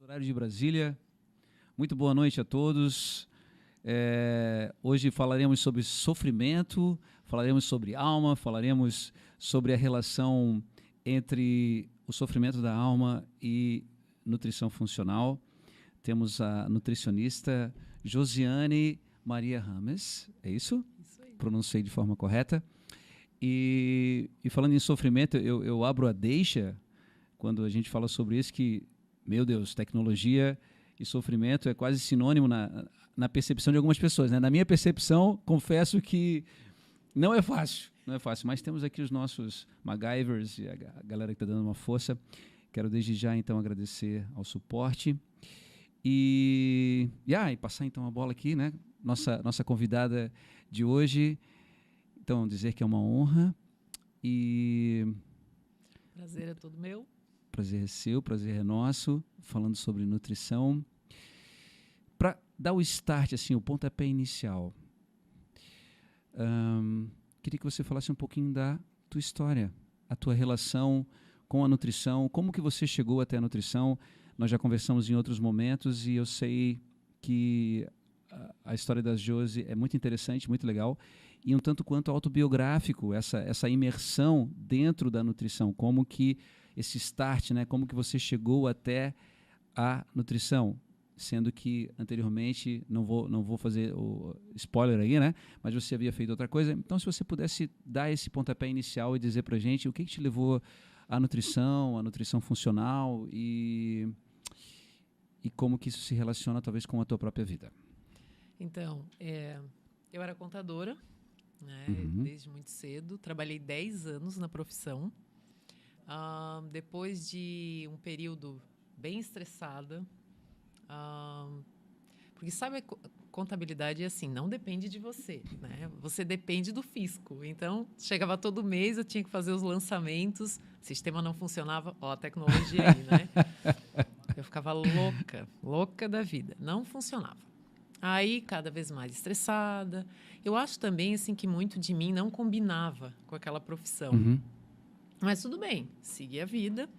Horário de Brasília. Muito boa noite a todos. Hoje falaremos sobre sofrimento, falaremos sobre alma, falaremos sobre a relação entre o sofrimento da alma e nutrição funcional. Temos a nutricionista Josiane Maria Rames, é isso? Isso aí. Pronunciei de forma correta. E falando em sofrimento, eu abro a deixa quando a gente fala sobre isso, que, meu Deus, tecnologia e sofrimento é quase sinônimo na percepção de algumas pessoas, né? Na minha percepção, confesso que não é fácil, mas temos aqui os nossos MacGyvers e a galera que está dando uma força. Quero desde já, então, agradecer ao suporte e passar, então, a bola aqui, né? Nossa convidada de hoje. Então, dizer que é uma honra e... Prazer é todo meu. Prazer é seu, prazer é nosso, falando sobre nutrição. Para dar o start, assim, o pontapé inicial, queria que você falasse um pouquinho da tua história, a tua relação com a nutrição, como que você chegou até a nutrição. Nós já conversamos em outros momentos e eu sei que a história da Josi é muito interessante, muito legal, e um tanto quanto autobiográfico, essa imersão dentro da nutrição, como que esse start, né, como que você chegou até a nutrição, sendo que anteriormente, não vou fazer o spoiler aí, né, mas você havia feito outra coisa. Então, se você pudesse dar esse pontapé inicial e dizer pra gente o que te levou à nutrição, à nutrição funcional e como que isso se relaciona talvez com a tua própria vida. Então, eu era contadora, né, desde muito cedo, trabalhei 10 anos na profissão. Depois de um período bem estressada, porque sabe, contabilidade é assim, não depende de você, né? Você depende do fisco. Então, chegava todo mês, eu tinha que fazer os lançamentos, o sistema não funcionava, ó, a tecnologia aí, né? Eu ficava louca da vida, não funcionava. Aí, cada vez mais estressada. Eu acho também assim que muito de mim não combinava com aquela profissão. Mas tudo bem, segui a vida.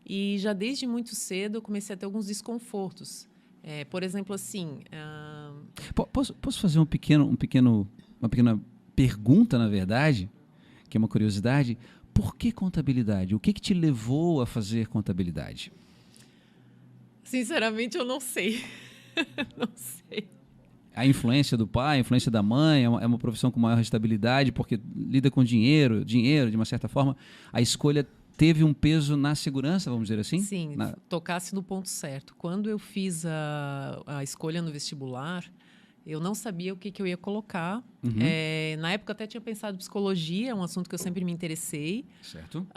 E já desde muito cedo eu comecei a ter alguns desconfortos. Por exemplo, assim... Posso fazer uma pequena pergunta, na verdade, que é uma curiosidade? Por que contabilidade? O que te levou a fazer contabilidade? Sinceramente, eu não sei. Não sei. A influência do pai, a influência da mãe, é uma profissão com maior estabilidade, porque lida com dinheiro, de uma certa forma. A escolha teve um peso na segurança, vamos dizer assim? Sim, tocasse no ponto certo. Quando eu fiz a escolha no vestibular, eu não sabia o que eu ia colocar. Na época, eu até tinha pensado em psicologia, um assunto que eu sempre me interessei. Certo.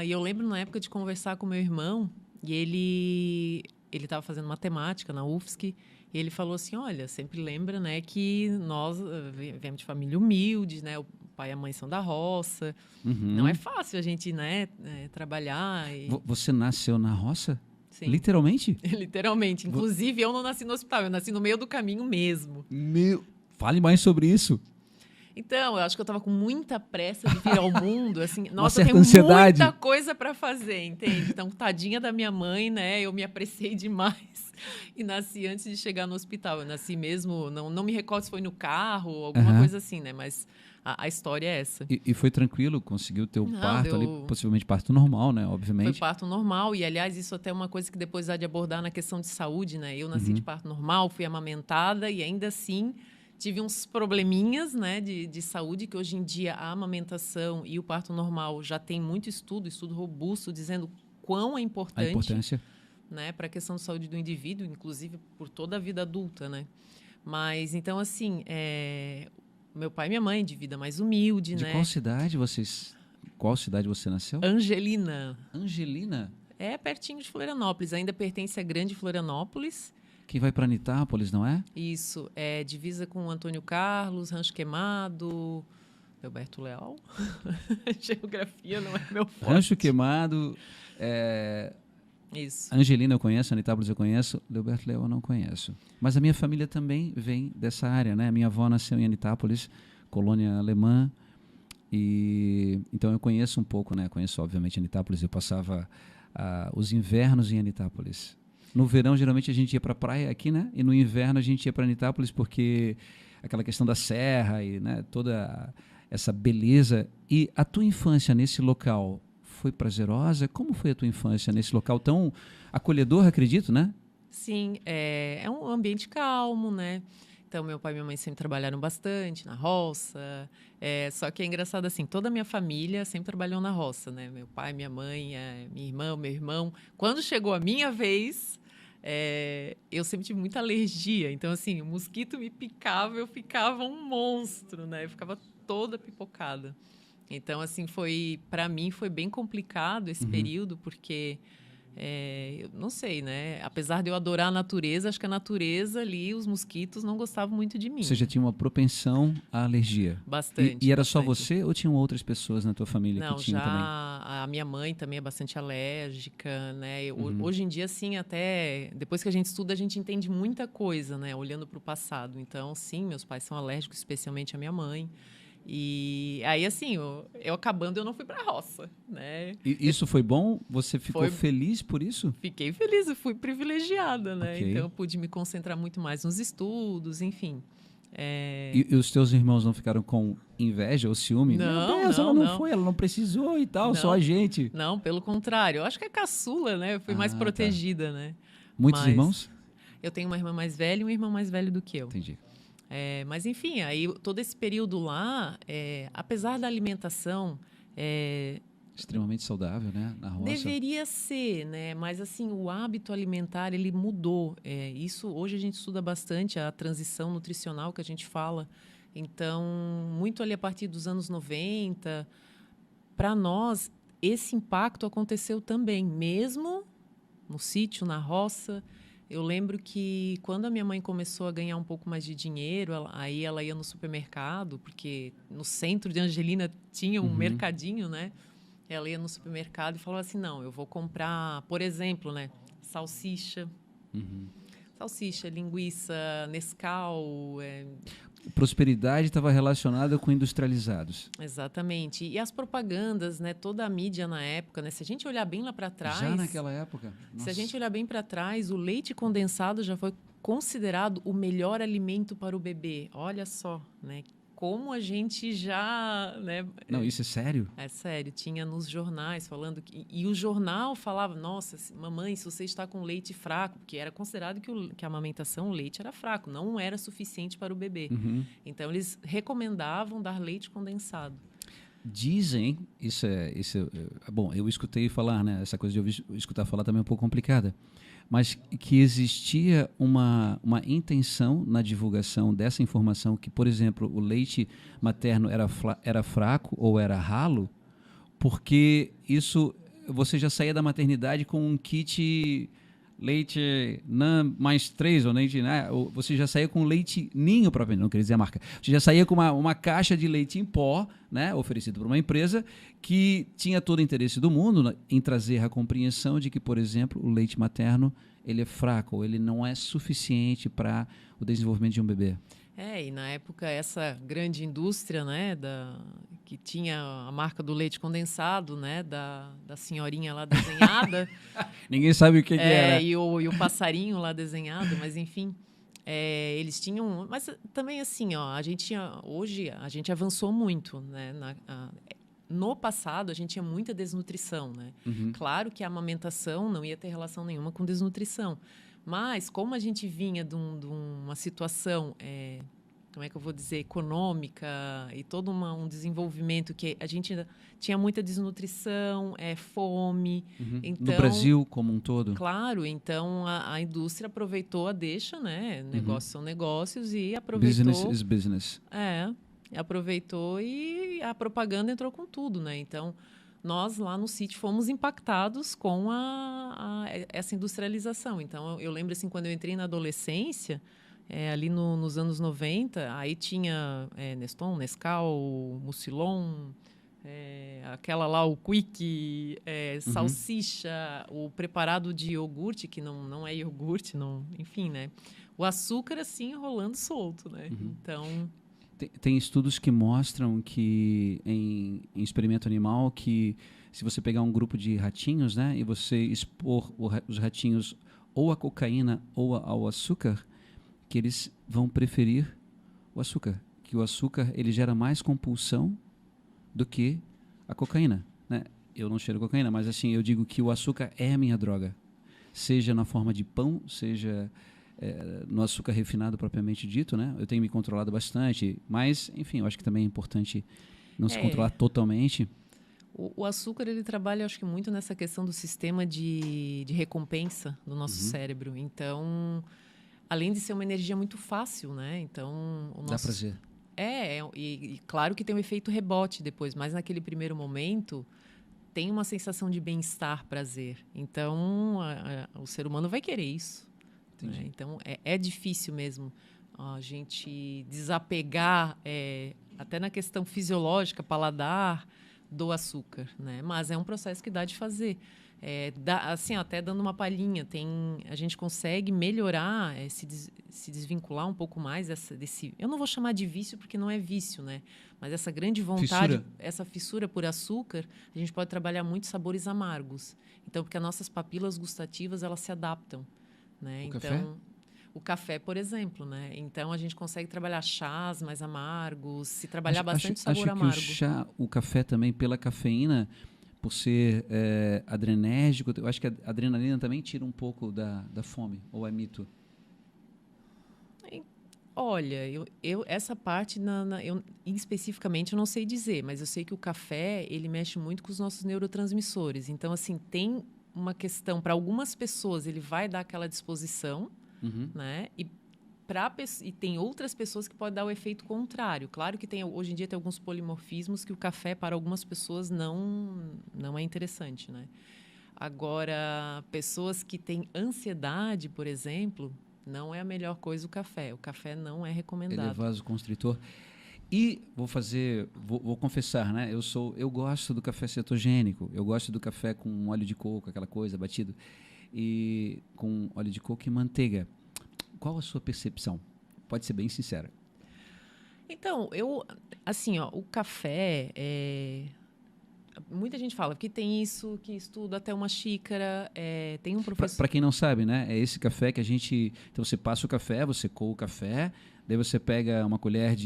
E eu lembro, na época, de conversar com meu irmão, e ele estava fazendo matemática na UFSC, e ele falou assim, olha, sempre lembra, né, que nós viemos de família humilde, né, o pai e a mãe são da roça, não é fácil a gente, né, trabalhar. Você nasceu na roça? Sim. Literalmente? Literalmente. Inclusive, eu não nasci no hospital, eu nasci no meio do caminho mesmo. Fale mais sobre isso. Então, eu acho que eu estava com muita pressa de vir ao mundo, assim, nossa, eu tenho ansiedade. Muita coisa para fazer, entende? Então, tadinha da minha mãe, né? Eu me apressei demais e nasci antes de chegar no hospital. Eu nasci mesmo, não me recordo se foi no carro ou alguma coisa assim, né? Mas a história é essa. E foi tranquilo? Conseguiu ter o parto ali, possivelmente parto normal, né? Obviamente. Foi parto normal e, aliás, isso até é uma coisa que depois há de abordar na questão de saúde, né? Eu nasci de parto normal, fui amamentada e ainda assim... tive uns probleminhas, né, de saúde, que hoje em dia a amamentação e o parto normal já tem muito estudo robusto, dizendo quão é importante, a importância, né, para a questão de saúde do indivíduo, inclusive por toda a vida adulta, né? Mas, então, assim, meu pai e minha mãe, de vida mais humilde, de né? Qual cidade você nasceu? Angelina. Angelina? É pertinho de Florianópolis, ainda pertence à grande Florianópolis. Que vai para Anitápolis, não é? Isso, divisa com Antônio Carlos, Rancho Queimado, Alberto Leal. Geografia não é meu forte. Rancho Queimado, Isso. Angelina eu conheço, Anitápolis eu conheço, Alberto Leal eu não conheço. Mas a minha família também vem dessa área, né? Minha avó nasceu em Anitápolis, colônia alemã, e então eu conheço um pouco, né? Conheço obviamente Anitápolis, eu passava os invernos em Anitápolis. No verão, geralmente, a gente ia para a praia aqui, né? E no inverno, a gente ia para Anitápolis, porque aquela questão da serra e, né, toda essa beleza. E a tua infância nesse local foi prazerosa? Como foi a tua infância nesse local tão acolhedor, acredito, né? Sim, é um ambiente calmo, né? Então, meu pai e minha mãe sempre trabalharam bastante na roça. Só que é engraçado assim, toda a minha família sempre trabalhou na roça, né? Meu pai, minha mãe, minha irmã, meu irmão. Quando chegou a minha vez, eu sempre tive muita alergia. Então, assim, o mosquito me picava, eu ficava um monstro, né? Eu ficava toda pipocada. Então, assim, para mim foi bem complicado esse período, porque eu não sei, né? Apesar de eu adorar a natureza, acho que a natureza ali, os mosquitos não gostavam muito de mim. Você já tinha uma propensão à alergia? Bastante. E era só bastante. você ou tinham outras pessoas na tua família que Não, tinham já também? a minha mãe também é bastante alérgica, né? Hoje em dia, sim, até depois que a gente estuda, a gente entende muita coisa, né? Olhando para o passado. Então, sim, meus pais são alérgicos, especialmente a minha mãe. E aí, assim, eu acabando, eu não fui para a roça, né? E isso foi bom? Você ficou Foi feliz por isso? Fiquei feliz, eu fui privilegiada, né? Ok. Então eu pude me concentrar muito mais nos estudos, enfim. E os teus irmãos não ficaram com inveja ou ciúme? Meu Não, Deus, ela não, não não. foi, ela não precisou e tal, só Não, a gente. não, pelo contrário. Eu acho que é caçula, né? Eu fui mais Tá. protegida, né? Muitos Mas irmãos? eu tenho uma irmã mais velha e um irmão mais velho do que eu. Entendi. Mas enfim, aí todo esse período lá, apesar da alimentação, Extremamente saudável, né? Na roça. deveria ser, né? Mas assim, o hábito alimentar ele mudou. Isso hoje a gente estuda bastante a transição nutricional que a gente fala. Então, muito ali a partir dos anos 90, para nós esse impacto aconteceu também, mesmo no sítio, na roça. Eu lembro que quando a minha mãe começou a ganhar um pouco mais de dinheiro, aí ela ia no supermercado, porque no centro de Angelina tinha um mercadinho, né? Ela ia no supermercado e falava assim, não, eu vou comprar, por exemplo, né, salsicha, linguiça, Nescau, Prosperidade estava relacionada com industrializados. exatamente. E as propagandas, né, toda a mídia na época, né, se a gente olhar bem lá para trás, Já naquela época? se a Nossa. gente olhar bem para trás, o leite condensado já foi considerado o melhor alimento para o bebê. Olha só, né? Como a gente já, né? Não, isso é sério? É sério, tinha nos jornais falando que e o jornal falava, nossa, mamãe, se você está com leite fraco, porque era considerado que a amamentação, o leite era fraco, não era suficiente para o bebê. Então eles recomendavam dar leite condensado. Dizem, bom, eu escutei falar, né? Essa coisa de ouvir, escutar falar também é um pouco complicada, mas que existia uma intenção na divulgação dessa informação que, por exemplo, o leite materno era fraco ou era ralo, porque isso você já saía da maternidade com um kit leite NAN mais 3, ou leite, né? Ou você já saía com leite ninho, propriamente, não queria dizer a marca. Você já saía com uma caixa de leite em pó, né? Oferecido por uma empresa que tinha todo o interesse do mundo em trazer a compreensão de que, por exemplo, o leite materno ele é fraco, ou ele não é suficiente para o desenvolvimento de um bebê. E na época essa grande indústria, né, que tinha a marca do leite condensado, né, da senhorinha lá desenhada. Ninguém sabe o que era. E o passarinho lá desenhado, mas enfim, eles tinham. Mas também assim, ó, hoje a gente avançou muito, né? No passado a gente tinha muita desnutrição, né? Claro que a amamentação não ia ter relação nenhuma com desnutrição. Mas, como a gente vinha de uma situação, como é que eu vou dizer, econômica e todo um desenvolvimento que a gente ainda tinha muita desnutrição, fome. Então, no Brasil como um todo? Claro, então a indústria aproveitou a deixa, né? Negócios são negócios e aproveitou... Business is business. Aproveitou e a propaganda entrou com tudo, né? Então... Nós, lá no sítio, fomos impactados com essa industrialização. Então, eu lembro, assim, quando eu entrei na adolescência, ali nos anos 90, aí tinha Neston, Nescau, Mucilon, aquela lá, o Quick, salsicha, o preparado de iogurte, que não é iogurte, não, enfim, né? O açúcar, assim, rolando solto, né? Então... Tem estudos que mostram que, em experimento animal, que se você pegar um grupo de ratinhos, né, e você expor os ratinhos ou à cocaína ou ao açúcar, que eles vão preferir o açúcar. Que o açúcar ele gera mais compulsão do que a cocaína, né? Eu não cheiro cocaína, mas assim, eu digo que o açúcar é a minha droga. Seja na forma de pão, seja no açúcar refinado propriamente dito, né? Eu tenho me controlado bastante, mas, enfim, eu acho que também é importante não se controlar totalmente. O açúcar, ele trabalha, acho que muito nessa questão do sistema de recompensa do nosso cérebro. Então, além de ser uma energia muito fácil, né? Então, Dá prazer. E claro que tem um efeito rebote depois, mas naquele primeiro momento tem uma sensação de bem-estar, prazer. Então, o ser humano vai querer isso. Né? Então, é difícil mesmo a gente desapegar, até na questão fisiológica, paladar, do açúcar. Né? Mas é um processo que dá de fazer. Assim, até dando uma palhinha, a gente consegue melhorar, se desvincular um pouco mais desse... Eu não vou chamar de vício, porque não é vício, né? Mas essa grande vontade, essa fissura por açúcar, a gente pode trabalhar muitos sabores amargos. Então, porque as nossas papilas gustativas, elas se adaptam. Né? Café? O café, por exemplo, né? Então a gente consegue trabalhar chás mais amargos, se trabalhar bastante sabor amargo. Que o café também, pela cafeína, por ser adrenérgico, eu acho que a adrenalina também tira um pouco da fome, ou é mito? Olha, essa parte, especificamente, eu não sei dizer, mas eu sei que o café, ele mexe muito com os nossos neurotransmissores. Então, assim, tem uma questão, para algumas pessoas, ele vai dar aquela disposição, né? E tem outras pessoas que podem dar o efeito contrário. Claro que hoje em dia tem alguns polimorfismos que o café, para algumas pessoas, não é interessante, né? Agora, pessoas que têm ansiedade, por exemplo, não é a melhor coisa o café. O café não é recomendado. Ele é vasoconstritor. E vou confessar, né? Eu gosto do café cetogênico. Eu gosto do café com óleo de coco, aquela coisa batido, e com óleo de coco e manteiga. Qual a sua percepção? Pode ser bem sincera. Então, o café muita gente fala que tem isso, que estuda até uma xícara, tem um professor... Para quem não sabe, né? É esse café que a gente... Então, você passa o café, você coa o café, daí você pega uma colher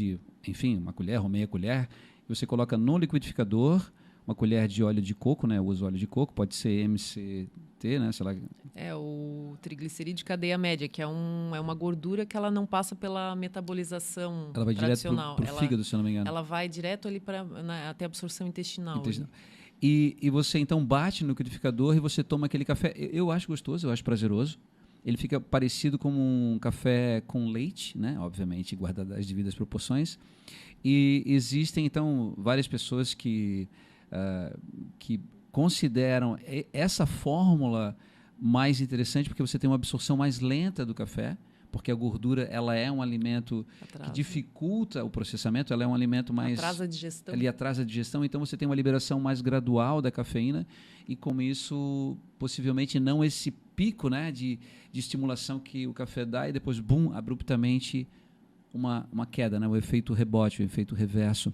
uma colher ou meia colher, e você coloca no liquidificador uma colher de óleo de coco, né? Eu uso óleo de coco, pode ser MCT, né? Sei lá. O triglicerídeo de cadeia média, que é uma gordura que ela não passa pela metabolização ela vai tradicional. direto para o fígado, se eu não me engano. Ela vai direto ali até a absorção intestinal. E você, então, bate no liquidificador e você toma aquele café. Eu acho gostoso, eu acho prazeroso. Ele fica parecido com um café com leite, né? Obviamente, guardado as devidas proporções. E existem, então, várias pessoas que consideram essa fórmula mais interessante porque você tem uma absorção mais lenta do café, porque a gordura ela é um alimento que dificulta o processamento, ela é um alimento mais... Atrasa a digestão. Ele atrasa a digestão, então você tem uma liberação mais gradual da cafeína e com isso, possivelmente não esse pico, né, de estimulação que o café dá e depois, bum, abruptamente uma queda, né, o efeito rebote, o efeito reverso.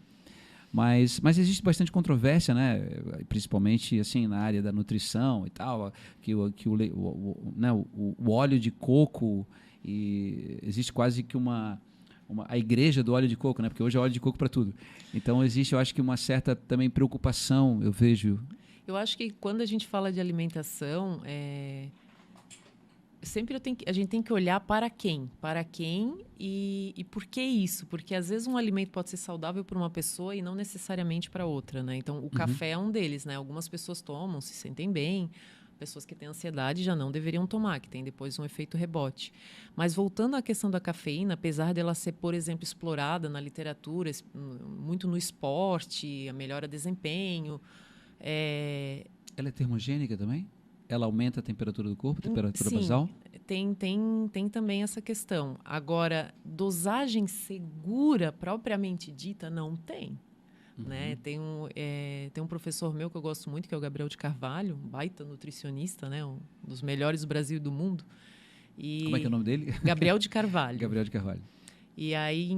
Mas existe bastante controvérsia, né? Principalmente assim, na área da nutrição e tal, que o óleo de coco, e existe quase que a igreja do óleo de coco, né? Porque hoje é óleo de coco para tudo. Então existe, eu acho que uma certa também preocupação, eu vejo. Eu acho que quando a gente fala de alimentação, sempre a gente tem que olhar para quem e por que isso, porque às vezes um alimento pode ser saudável para uma pessoa e não necessariamente para outra, né? Então o café é um deles, né? Algumas pessoas tomam, se sentem bem, pessoas que têm ansiedade já não deveriam tomar, que tem depois um efeito rebote. Mas voltando à questão da cafeína, apesar dela ser, por exemplo, explorada na literatura, muito no esporte, a melhora de desempenho, ela é termogênica também? Ela aumenta a temperatura do corpo, a temperatura basal? Tem também essa questão. Agora, dosagem segura, propriamente dita, não tem. Né? Tem um professor meu que eu gosto muito, que é o Gabriel de Carvalho, um baita nutricionista, né? Um dos melhores do Brasil e do mundo. Como é que é o nome dele? Gabriel de Carvalho. Gabriel de Carvalho. E aí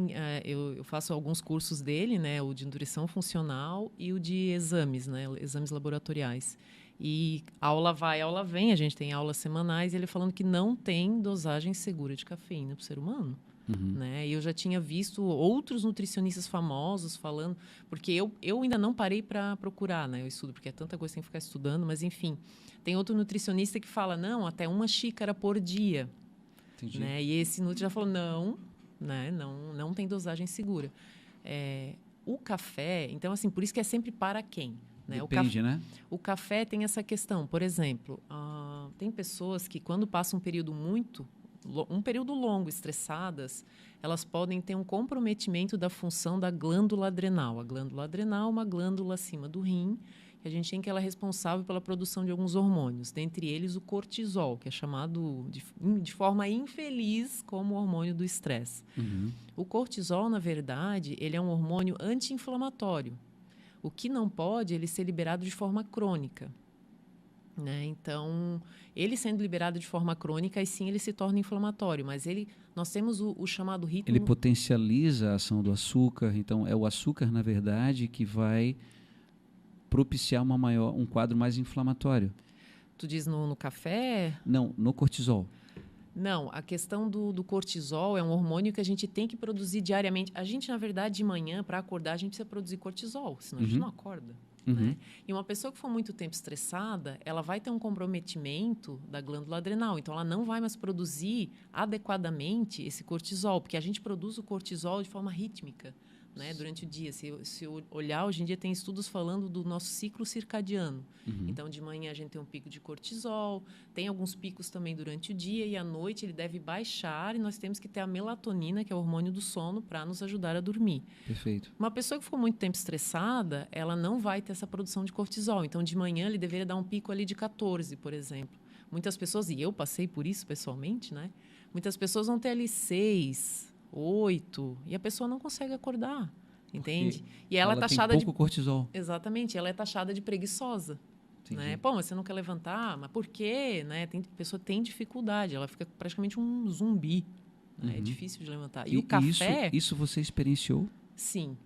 eu faço alguns cursos dele, né? O de nutrição funcional e o de exames, né? Exames laboratoriais. E aula vai, aula vem, a gente tem aulas semanais, e ele falando que não tem dosagem segura de cafeína para o ser humano. Né? E eu já tinha visto outros nutricionistas famosos falando, porque eu ainda não parei para procurar, né? Eu estudo, porque é tanta coisa que tem que ficar estudando, mas enfim. Tem outro nutricionista que fala, não, até 1 xícara por dia. Entendi. Né? E esse nutri já falou, não, né? Não tem dosagem segura. O café, então, assim, por isso que é sempre para quem? Né? Depende, né? O café tem essa questão, por exemplo, tem pessoas que quando passam um período longo, estressadas, elas podem ter um comprometimento da função da glândula adrenal. A glândula adrenal é uma glândula acima do rim, que a gente tem que ela é responsável pela produção de alguns hormônios, dentre eles o cortisol, que é chamado de forma infeliz como hormônio do estresse. O cortisol, na verdade, ele é um hormônio anti-inflamatório. O que não pode, ele ser liberado de forma crônica. Né? Então, ele sendo liberado de forma crônica, aí sim ele se torna inflamatório. Mas nós temos o chamado ritmo... Ele potencializa a ação do açúcar. Então, é o açúcar, na verdade, que vai propiciar um quadro mais inflamatório. Tu diz no café? Não, no cortisol. Não, a questão do cortisol é um hormônio que a gente tem que produzir diariamente. A gente, na verdade, de manhã, para acordar, a gente precisa produzir cortisol, senão a gente não acorda. Né? E uma pessoa que for muito tempo estressada, ela vai ter um comprometimento da glândula adrenal. Então, ela não vai mais produzir adequadamente esse cortisol, porque a gente produz o cortisol de forma rítmica, né, durante o dia. Se olhar, hoje em dia tem estudos falando do nosso ciclo circadiano. Então, de manhã a gente tem um pico de cortisol, tem alguns picos também durante o dia, e à noite ele deve baixar, e nós temos que ter a melatonina, que é o hormônio do sono, para nos ajudar a dormir. Perfeito. Uma pessoa que for muito tempo estressada, ela não vai ter essa produção de cortisol. Então, de manhã ele deveria dar um pico ali de 14, por exemplo. Muitas pessoas, e eu passei por isso pessoalmente, né? Muitas pessoas vão ter ali 6, 8, e a pessoa não consegue acordar, entende? Porque e ela é taxada tem pouco cortisol. Exatamente, ela é taxada de preguiçosa. Né? Pô, mas você não quer levantar? Mas por quê? Né? A pessoa tem dificuldade, ela fica praticamente um zumbi. Né? É difícil de levantar. E o café... Isso você experienciou? Sim.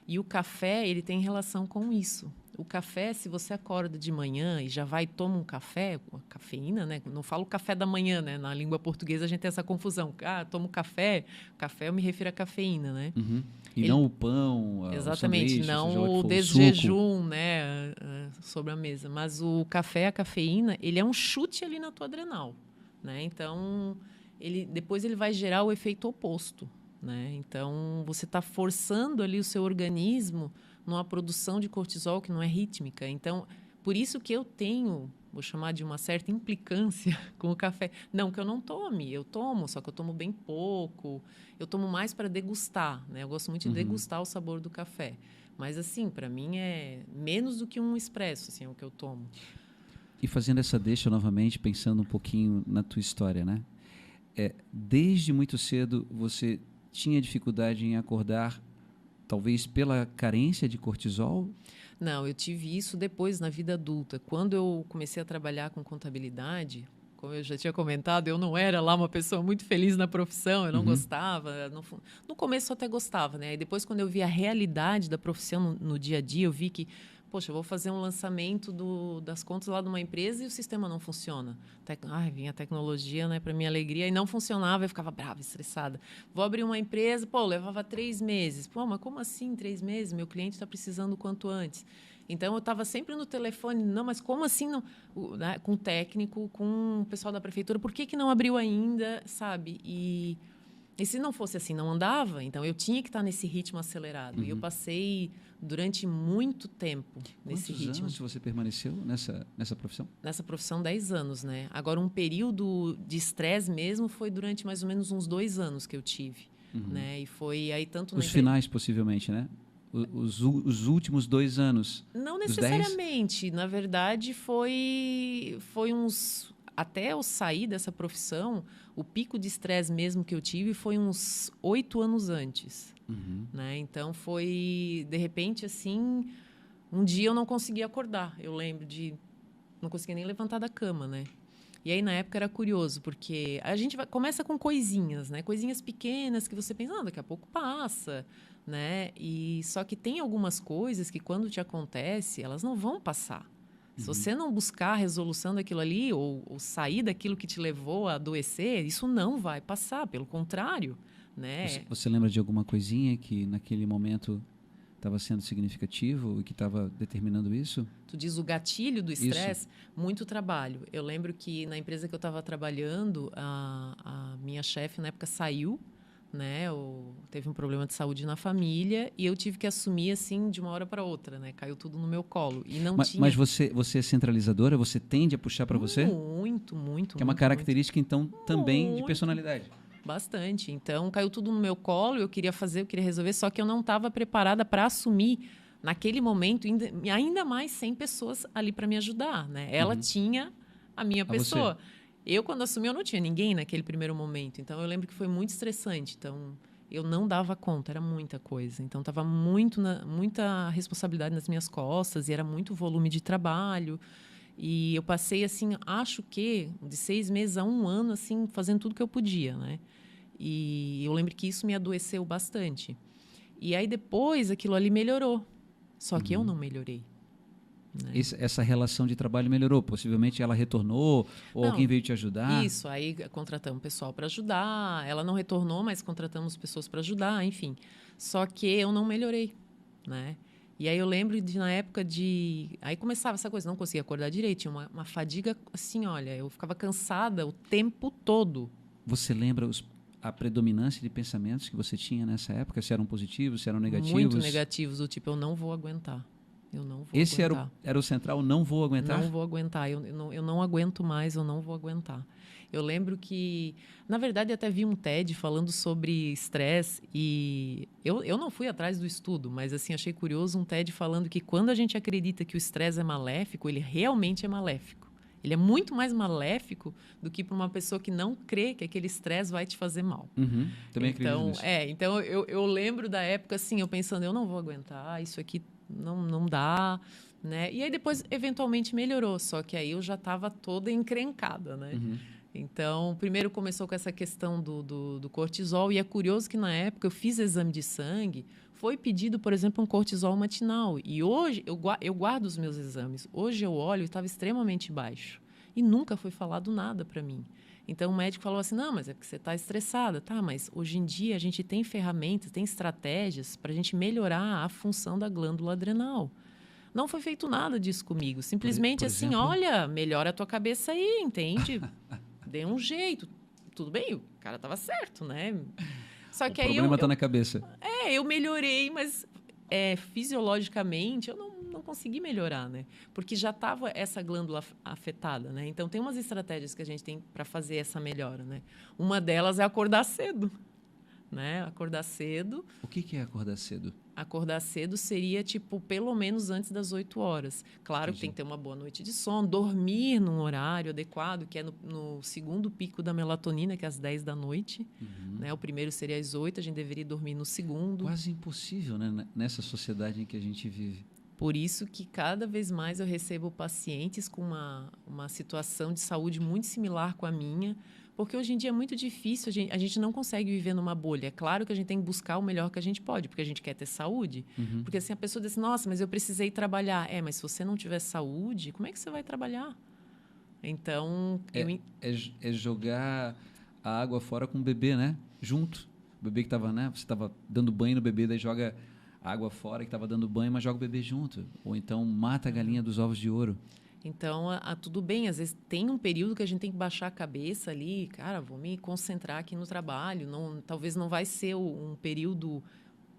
E o café, ele tem relação com isso. O café, se você acorda de manhã e já vai e toma um café, a cafeína, né? Não falo café da manhã, né? Na língua portuguesa a gente tem essa confusão. Tomo café eu me refiro à cafeína, né? E não o pão, exatamente, o sanduíche, não o desjejum, né? Sobre a mesa. Mas o café, a cafeína, ele é um chute ali na tua adrenal, né? Então, depois ele vai gerar o efeito oposto. Né? Então, você está forçando ali o seu organismo numa produção de cortisol que não é rítmica. Então, por isso que eu tenho, vou chamar de uma certa implicância com o café. Não que eu não tome, eu tomo, só que eu tomo bem pouco. Eu tomo mais para degustar, né? Eu gosto muito de degustar o sabor do café. Mas, assim, para mim é menos do que um expresso, assim, é o que eu tomo. E fazendo essa deixa novamente, pensando um pouquinho na tua história, né? Desde muito cedo você tinha dificuldade em acordar, talvez pela carência de cortisol? Não, eu tive isso depois na vida adulta. Quando eu comecei a trabalhar com contabilidade, como eu já tinha comentado, eu não era lá uma pessoa muito feliz na profissão, eu não gostava. No começo eu até gostava, né? E depois, quando eu vi a realidade da profissão no dia a dia, eu vi que, poxa, eu vou fazer um lançamento das contas lá de uma empresa e o sistema não funciona. Vinha a tecnologia, né, para minha alegria, e não funcionava, eu ficava brava, estressada. Vou abrir uma empresa, levava 3 meses. Mas como assim 3 meses? Meu cliente está precisando o quanto antes. Então, eu estava sempre no telefone, não, mas como assim não? Né, com o técnico, com o pessoal da prefeitura, por que não abriu ainda, sabe? E se não fosse assim, não andava. Então, eu tinha que estar nesse ritmo acelerado. E eu passei durante muito tempo nesse ritmo. Quantos anos você permaneceu nessa profissão? Nessa profissão, 10 anos, né? Agora, um período de estresse mesmo foi durante mais ou menos uns 2 anos que eu tive. Né? E foi aí tanto... Os finais, possivelmente, né? Os últimos 2 anos. Não necessariamente. Na verdade, foi uns... Até eu sair dessa profissão, o pico de estresse mesmo que eu tive foi uns 8 anos antes. Né? Então, foi, de repente, assim, um dia eu não conseguia acordar. Eu lembro não conseguia nem levantar da cama, né? E aí, na época, era curioso, porque a gente começa com coisinhas, né? Coisinhas pequenas que você pensa, daqui a pouco passa, né? Só que tem algumas coisas que, quando te acontece, elas não vão passar. Se você não buscar a resolução daquilo ali ou sair daquilo que te levou a adoecer, isso não vai passar, pelo contrário, né? Você lembra de alguma coisinha que naquele momento estava sendo significativo e que estava determinando isso? Tu diz o gatilho do estresse, muito trabalho. Eu lembro que na empresa que eu estava trabalhando, a minha chefe na época saiu, né? Teve um problema de saúde na família e eu tive que assumir assim de uma hora para outra, né? Caiu tudo no meu colo e não tinha. Mas você é centralizadora? Você tende a puxar para você? Muito, muito. Que é uma característica então também de muito. personalidade. Bastante. Então, caiu tudo no meu colo, eu queria resolver, só que eu não estava preparada para assumir, naquele momento, ainda mais 100 pessoas ali para me ajudar. Né? Ela tinha a minha pessoa. Eu, quando assumi, eu não tinha ninguém naquele primeiro momento. Então, eu lembro que foi muito estressante. Então, eu não dava conta, era muita coisa. Então, estava muita responsabilidade nas minhas costas e era muito volume de trabalho. E eu passei, assim, acho que de 6 meses a 1 ano, assim, fazendo tudo que eu podia, né? E eu lembro que isso me adoeceu bastante. E aí, depois, aquilo ali melhorou. Só que eu não melhorei. Né? Essa relação de trabalho melhorou? Possivelmente ela retornou? Ou alguém veio te ajudar? Isso, aí contratamos pessoal para ajudar. Ela não retornou, mas contratamos pessoas para ajudar, enfim. Só que eu não melhorei, né? E aí eu lembro na época de... Aí começava essa coisa, não conseguia acordar direito. Tinha uma fadiga assim, olha, eu ficava cansada o tempo todo. Você lembra a predominância de pensamentos que você tinha nessa época? Se eram positivos, se eram negativos? Muito negativos, do tipo, eu não vou aguentar. Eu não vou Esse aguentar. Era o central, não vou aguentar? Não vou aguentar, eu não aguento mais, eu não vou aguentar. Eu lembro que, na verdade, até vi um TED falando sobre estresse e eu não fui atrás do estudo, mas assim achei curioso um TED falando que quando a gente acredita que o estresse é maléfico, ele realmente é maléfico. Ele é muito mais maléfico do que para uma pessoa que não crê que aquele estresse vai te fazer mal. Também acredito nisso. Então eu lembro da época assim, eu pensando, eu não vou aguentar, isso aqui não dá, né? E aí depois eventualmente melhorou, só que aí eu já estava toda encrencada, né? Então, primeiro começou com essa questão do cortisol, e é curioso que na época eu fiz exame de sangue, foi pedido, por exemplo, um cortisol matinal. E hoje eu guardo os meus exames. Hoje eu olho e estava extremamente baixo. E nunca foi falado nada para mim. Então o médico falou assim, não, mas é porque você está estressada. Tá, mas hoje em dia a gente tem ferramentas, tem estratégias para a gente melhorar a função da glândula adrenal. Não foi feito nada disso comigo. Simplesmente por assim, exemplo? olha, melhora a tua cabeça aí, entende? Dê um jeito. Tudo bem, o cara estava certo, né? Só que o problema está na cabeça. eu melhorei, mas fisiologicamente eu não consegui melhorar, né? Porque já estava essa glândula afetada, né? Então tem umas estratégias que a gente tem para fazer essa melhora, né? Uma delas é acordar cedo, né? Acordar cedo. O que é acordar cedo? Acordar cedo seria, tipo, pelo menos antes das 8 horas. Claro que tem que ter uma boa noite de sono, dormir num horário adequado, que é no segundo pico da melatonina, que é às 10 da noite. Né? O primeiro seria às 8, a gente deveria dormir no segundo. Quase impossível, né? Nessa sociedade em que a gente vive. Por isso que cada vez mais eu recebo pacientes com uma situação de saúde muito similar com a minha, porque hoje em dia é muito difícil, a gente não consegue viver numa bolha. É claro que a gente tem que buscar o melhor que a gente pode, porque a gente quer ter saúde. Porque assim, a pessoa diz, nossa, mas eu precisei trabalhar. Mas se você não tiver saúde, como é que você vai trabalhar? Então... É jogar a água fora com o bebê, né? Junto. O bebê que estava, né? Você estava dando banho no bebê, daí joga a água fora que estava dando banho, mas joga o bebê junto. Ou então mata a galinha dos ovos de ouro. Então, tudo bem, às vezes tem um período que a gente tem que baixar a cabeça ali, cara, vou me concentrar aqui no trabalho, talvez não vai ser um período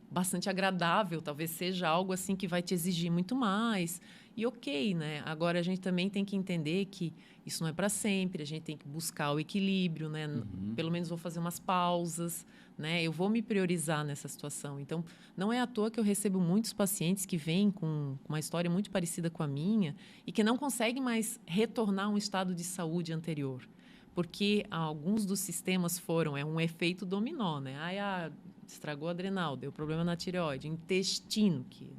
bastante agradável, talvez seja algo assim que vai te exigir muito mais, e ok, né? Agora, a gente também tem que entender que isso não é para sempre, a gente tem que buscar o equilíbrio, né? Pelo menos vou fazer umas pausas, né? Eu vou me priorizar nessa situação. Então, não é à toa que eu recebo muitos pacientes que vêm com uma história muito parecida com a minha e que não conseguem mais retornar a um estado de saúde anterior. Porque alguns dos sistemas foram, um efeito dominó, né? Estragou a adrenal, deu problema na tireoide, intestino, que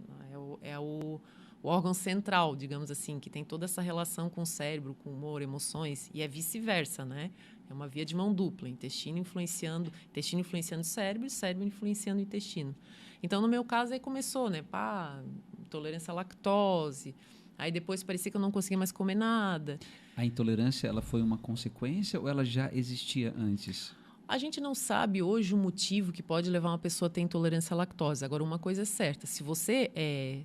é o órgão central, digamos assim, que tem toda essa relação com o cérebro, com o humor, emoções, e é vice-versa, né? É uma via de mão dupla, intestino influenciando o cérebro e o cérebro influenciando o intestino. Então, no meu caso, aí começou, né? Intolerância à lactose, Aí depois parecia que eu não conseguia mais comer nada. A intolerância, ela foi uma consequência ou ela já existia antes? A gente não sabe hoje o motivo que pode levar uma pessoa a ter intolerância à lactose. Agora, uma coisa é certa, se você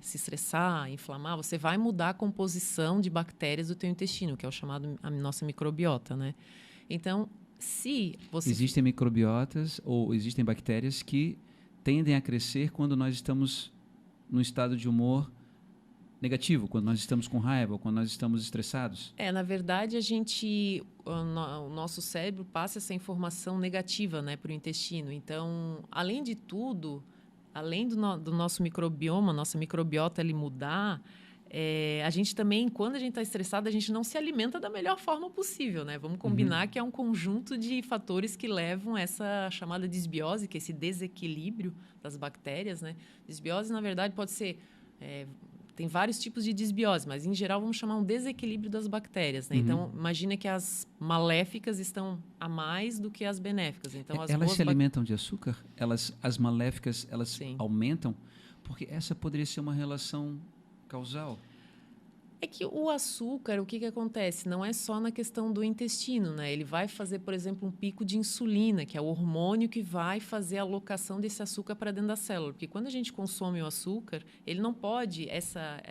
se estressar, inflamar, você vai mudar a composição de bactérias do teu intestino, que é o chamado a nossa microbiota, né? Então, se você... Existem microbiotas ou existem bactérias que tendem a crescer quando nós estamos num estado de humor negativo, quando nós estamos com raiva, ou quando nós estamos estressados? Na verdade, o nosso cérebro passa essa informação negativa, né, para o intestino. Então, além de tudo, além do nosso microbioma, nossa microbiota ele mudar, a gente também, quando a gente está estressado, a gente não se alimenta da melhor forma possível, né? Vamos combinar que é um conjunto de fatores que levam essa chamada desbiose, que é esse desequilíbrio das bactérias, né? Desbiose, na verdade, pode ser... tem vários tipos de desbiose, mas, em geral, vamos chamar um desequilíbrio das bactérias, né? Então, imagina que as maléficas estão a mais do que as benéficas. Então, elas se alimentam de açúcar? As maléficas, elas Sim. aumentam? Porque essa poderia ser uma relação causal. É que o açúcar, o que acontece? Não é só na questão do intestino, né? Ele vai fazer, por exemplo, um pico de insulina, que é o hormônio que vai fazer a alocação desse açúcar para dentro da célula. Porque quando a gente consome o açúcar, ele não pode, essa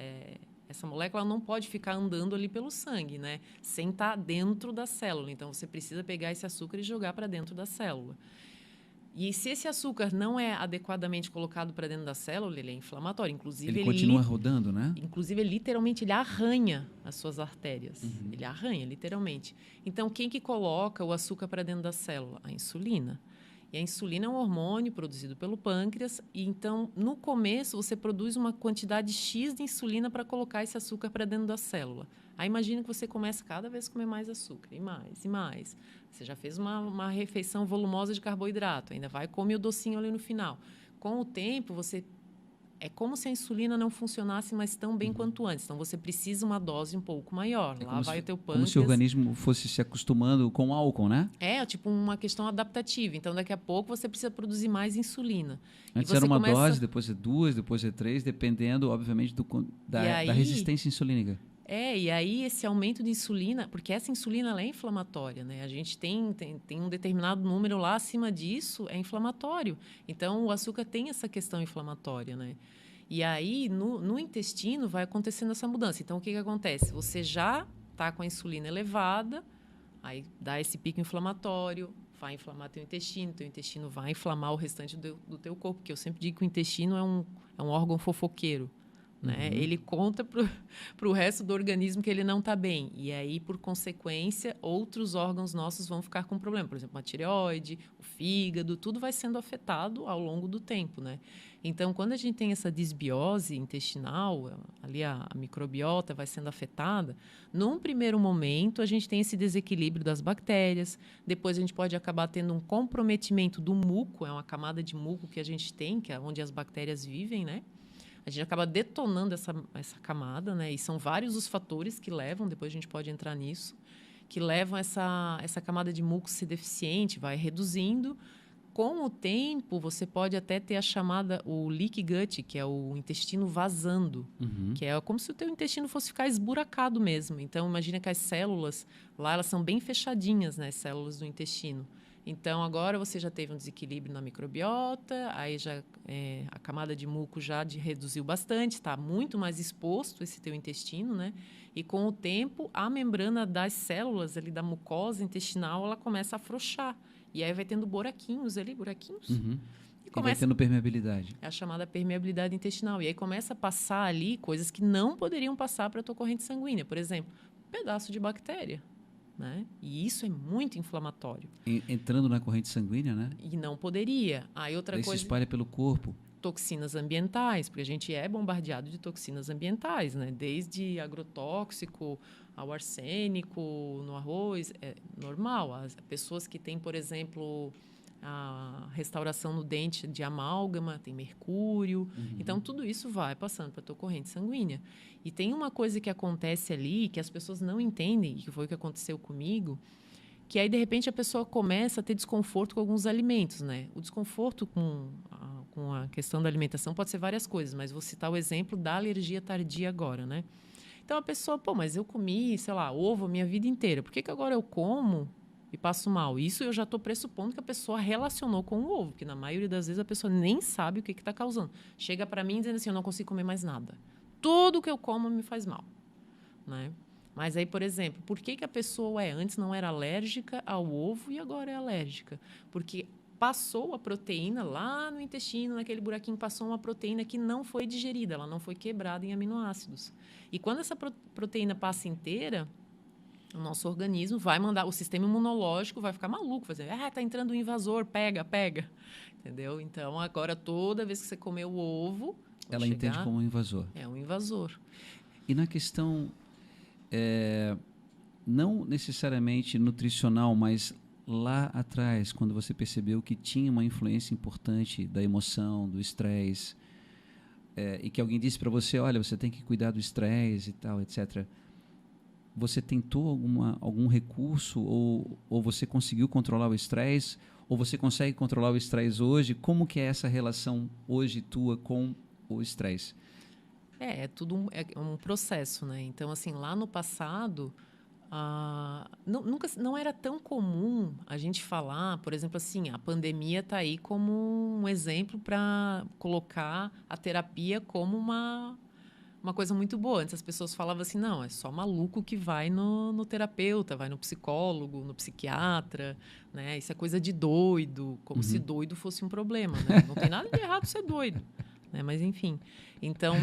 molécula não pode ficar andando ali pelo sangue, né? Sem estar dentro da célula. Então, você precisa pegar esse açúcar e jogar para dentro da célula. E se esse açúcar não é adequadamente colocado para dentro da célula, ele é inflamatório. Inclusive, ele continua rodando, né? Inclusive, literalmente, ele arranha as suas artérias. Ele arranha, literalmente. Então, quem que coloca o açúcar para dentro da célula? A insulina. E a insulina é um hormônio produzido pelo pâncreas. E, então, no começo, você produz uma quantidade X de insulina para colocar esse açúcar para dentro da célula. Aí, imagina que você começa cada vez a comer mais açúcar, e mais, e mais. Você já fez uma refeição volumosa de carboidrato, ainda vai comer o docinho ali no final. Com o tempo, é como se a insulina não funcionasse mais tão bem quanto antes. Então, você precisa uma dose um pouco maior. Lá vai o teu pâncreas. Como se o organismo fosse se acostumando com o álcool, né? É tipo uma questão adaptativa. Então, daqui a pouco, você precisa produzir mais insulina. Antes era uma dose, depois é 2, depois é 3, dependendo, obviamente, da resistência insulínica. E aí esse aumento de insulina, porque essa insulina ela é inflamatória, né? A gente tem um determinado número lá acima disso, é inflamatório. Então, o açúcar tem essa questão inflamatória, né? E aí, no intestino, vai acontecendo essa mudança. Então, o que acontece? Você já está com a insulina elevada, aí dá esse pico inflamatório, vai inflamar teu intestino vai inflamar o restante do teu corpo, porque eu sempre digo que o intestino é um órgão fofoqueiro. Né? Ele conta para o resto do organismo que ele não está bem. E aí, por consequência, outros órgãos nossos vão ficar com problema. Por exemplo, a tireoide, o fígado, tudo vai sendo afetado ao longo do tempo. Né? Então, quando a gente tem essa desbiose intestinal, ali a microbiota vai sendo afetada, num primeiro momento, a gente tem esse desequilíbrio das bactérias. Depois, a gente pode acabar tendo um comprometimento do muco, é uma camada de muco que a gente tem, que é onde as bactérias vivem, né? A gente acaba detonando essa camada, né? E são vários os fatores que levam, depois a gente pode entrar nisso, que levam essa camada de muco ser deficiente, vai reduzindo. Com o tempo, você pode até ter o leaky gut, que é o intestino vazando, que é como se o teu intestino fosse ficar esburacado mesmo. Então, imagina que as células lá, elas são bem fechadinhas, né? As células do intestino. Então, agora você já teve um desequilíbrio na microbiota, aí já a camada de muco já reduziu bastante, está muito mais exposto esse teu intestino, né? E com o tempo, a membrana das células ali da mucosa intestinal, ela começa a afrouxar. E aí vai tendo buraquinhos ali. E vai tendo permeabilidade. É a chamada permeabilidade intestinal. E aí começa a passar ali coisas que não poderiam passar para a tua corrente sanguínea. Por exemplo, um pedaço de bactéria. Né? E isso é muito inflamatório. Entrando na corrente sanguínea, né? E não poderia. Aí outra coisa... se espalha pelo corpo. Toxinas ambientais, porque a gente é bombardeado de toxinas ambientais, né? Desde agrotóxico ao arsênico no arroz, é normal. As pessoas que têm, por exemplo, a restauração no dente de amálgama, tem mercúrio. Então, tudo isso vai passando para a tua corrente sanguínea. E tem uma coisa que acontece ali, que as pessoas não entendem, e que foi o que aconteceu comigo, que aí, de repente, a pessoa começa a ter desconforto com alguns alimentos, né? O desconforto com a questão da alimentação pode ser várias coisas, mas vou citar o exemplo da alergia tardia agora, né? Então a pessoa, pô, mas eu comi, sei lá, ovo a minha vida inteira. Por que agora eu como e passo mal? Isso eu já estou pressupondo que a pessoa relacionou com o ovo, porque na maioria das vezes a pessoa nem sabe o que está causando. Chega para mim dizendo assim, eu não consigo comer mais nada. Tudo que eu como me faz mal, né? Mas aí, por exemplo, por que a pessoa antes não era alérgica ao ovo e agora é alérgica? Porque passou a proteína lá no intestino, naquele buraquinho, passou uma proteína que não foi digerida, ela não foi quebrada em aminoácidos. E quando essa proteína passa inteira, o nosso organismo vai mandar, o sistema imunológico vai ficar maluco, vai dizer, tá entrando um invasor, pega. Entendeu? Então, agora, toda vez que você comer o ovo... Ela entende como um invasor. É um invasor. E na questão, não necessariamente nutricional, mas lá atrás, quando você percebeu que tinha uma influência importante da emoção, do estresse, e que alguém disse para você, olha, você tem que cuidar do estresse e tal, etc., você tentou algum recurso ou você conseguiu controlar o estresse? Ou você consegue controlar o estresse hoje? Como que é essa relação hoje tua com o estresse? É tudo um processo, né? Então, assim, lá no passado, não era tão comum a gente falar, por exemplo, assim, a pandemia está aí como um exemplo para colocar a terapia como uma coisa muito boa. Antes as pessoas falavam assim, não, é só maluco que vai no terapeuta, vai no psicólogo, no psiquiatra, né? Isso é coisa de doido, como se doido fosse um problema, né? Não tem nada de errado ser doido, né? Mas, enfim. Então,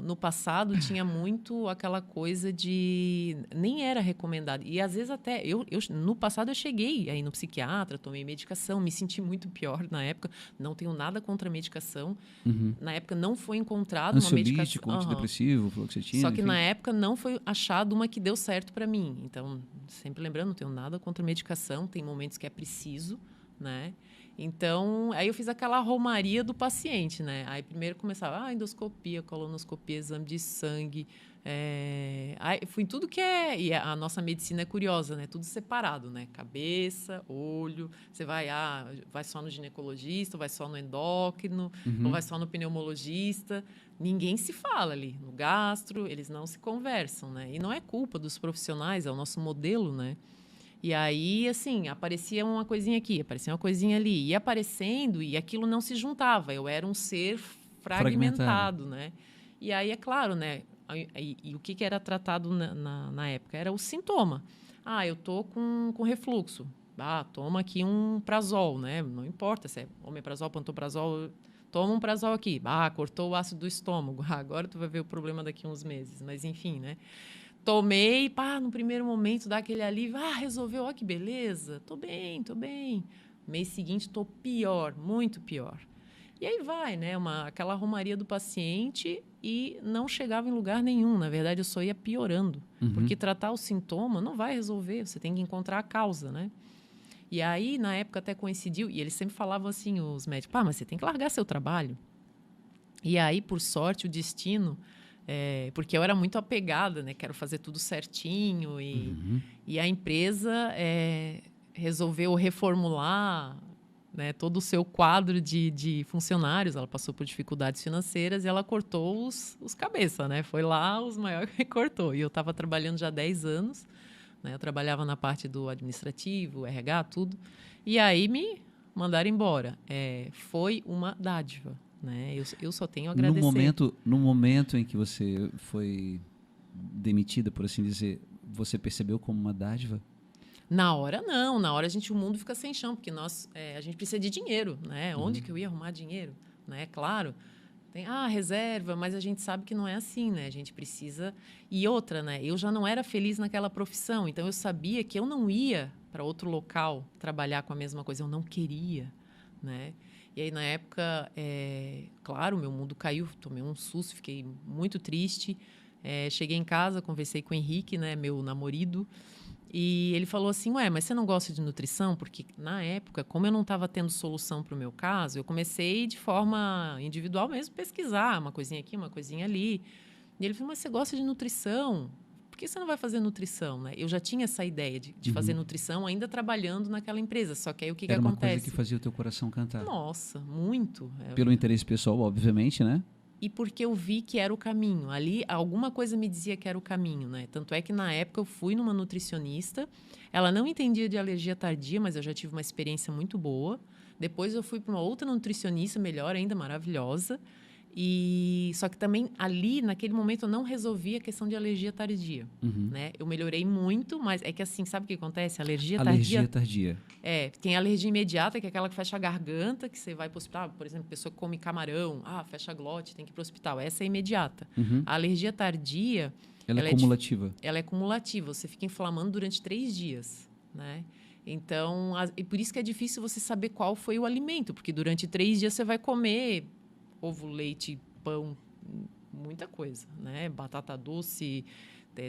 no passado, tinha muito aquela coisa de... Nem era recomendado. E, às vezes, até... no passado, eu cheguei aí no psiquiatra, tomei medicação, me senti muito pior na época. Não tenho nada contra a medicação. Na época, não foi encontrado uma medicação... Ansiolítico, antidepressivo, fluoxetina... Só que, na época, não foi achado uma que deu certo para mim. Então, sempre lembrando, não tenho nada contra a medicação. Tem momentos que é preciso, né? Então, aí eu fiz aquela romaria do paciente, né? Aí primeiro começava endoscopia, colonoscopia, exame de sangue. Aí fui em tudo que é... E a nossa medicina é curiosa, né? Tudo separado, né? Cabeça, olho. Você vai só no ginecologista, vai só no endócrino, ou vai só no pneumologista. Ninguém se fala ali. No gastro, eles não se conversam, né? E não é culpa dos profissionais, é o nosso modelo, né? E aí, assim, aparecia uma coisinha aqui, aparecia uma coisinha ali. Ia aparecendo e aquilo não se juntava. Eu era um ser fragmentado, né? E aí, é claro, né? E o que era tratado na época? Era o sintoma. Eu tô com refluxo. Toma aqui um prazol, né? Não importa se é omeprazol, pantoprazol. Toma um prazol aqui. Cortou o ácido do estômago. Agora tu vai ver o problema daqui a uns meses. Mas, enfim, né? Tomei, no primeiro momento dá aquele alívio, resolveu, que beleza, tô bem. Mês seguinte, tô pior, muito pior. E aí vai, né, aquela romaria do paciente e não chegava em lugar nenhum. Na verdade, eu só ia piorando. Porque tratar o sintoma não vai resolver, você tem que encontrar a causa, né? E aí, na época, até coincidiu, e eles sempre falavam assim, os médicos, mas você tem que largar seu trabalho. E aí, por sorte, o destino... porque eu era muito apegada, né? Quero fazer tudo certinho. E a empresa resolveu reformular, né, todo o seu quadro de funcionários. Ela passou por dificuldades financeiras e ela cortou os cabeças, né? Foi lá os maiores que cortou. E eu estava trabalhando já há 10 anos. Né? Eu trabalhava na parte do administrativo, RH, tudo. E aí me mandaram embora. Foi uma dádiva. Né? Eu só tenho a agradecer. No momento em que você foi demitida, por assim dizer, você percebeu como uma dádiva? Na hora, não. Na hora, o mundo fica sem chão, porque a gente precisa de dinheiro. Né? Onde que eu ia arrumar dinheiro? Né? Claro, tem reserva, mas a gente sabe que não é assim. Né? A gente precisa... E outra, né? Eu já não era feliz naquela profissão, então eu sabia que eu não ia para outro local trabalhar com a mesma coisa. Eu não queria, né? E aí, na época, claro, meu mundo caiu, tomei um susto, fiquei muito triste. Cheguei em casa, conversei com o Henrique, né, meu namorado, e ele falou assim, mas você não gosta de nutrição? Porque, na época, como eu não estava tendo solução para o meu caso, eu comecei, de forma individual mesmo, pesquisar uma coisinha aqui, uma coisinha ali. E ele falou, mas você gosta de nutrição? Por que você não vai fazer nutrição, né? Eu já tinha essa ideia de fazer nutrição ainda trabalhando naquela empresa. Só que aí o que acontece? Era uma coisa que fazia o teu coração cantar. Nossa, muito. Pelo interesse pessoal, obviamente, né? e porque eu vi que era o caminho. Ali, alguma coisa me dizia que era o caminho, né? Tanto é que, na época, eu fui numa nutricionista. Ela não entendia de alergia tardia, mas eu já tive uma experiência muito boa. Depois, eu fui para uma outra nutricionista, melhor ainda, maravilhosa. Só que também, ali, naquele momento, eu não resolvi a questão de alergia tardia. Né? Eu melhorei muito, mas é que assim, sabe o que acontece? Alergia tardia. Tem alergia imediata, que é aquela que fecha a garganta, que você vai para o hospital. Por exemplo, pessoa que come camarão, fecha a glote, tem que ir para o hospital. Essa é imediata. A alergia tardia... Ela é cumulativa. Ela é cumulativa. Você fica inflamando durante 3 dias, né? Então, e por isso que é difícil você saber qual foi o alimento, porque durante 3 dias você vai comer ovo, leite, pão, muita coisa, né? Batata doce.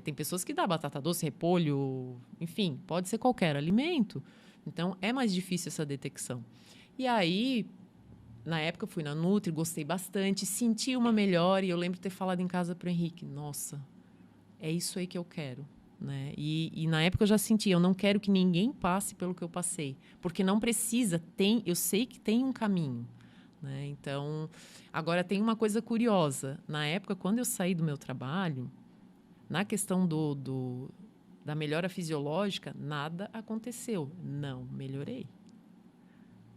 Tem pessoas que dão batata doce, repolho, enfim, pode ser qualquer alimento. Então, é mais difícil essa detecção. E aí, na época, eu fui na Nutri, gostei bastante, senti uma melhora. E eu lembro de ter falado em casa para o Henrique, nossa, é isso aí que eu quero. Né? E na época eu já senti, eu não quero que ninguém passe pelo que eu passei. Porque não precisa, eu sei que tem um caminho. Né? Então, agora tem uma coisa curiosa. Na época, quando eu saí do meu trabalho, na questão da melhora fisiológica, nada aconteceu. Não melhorei.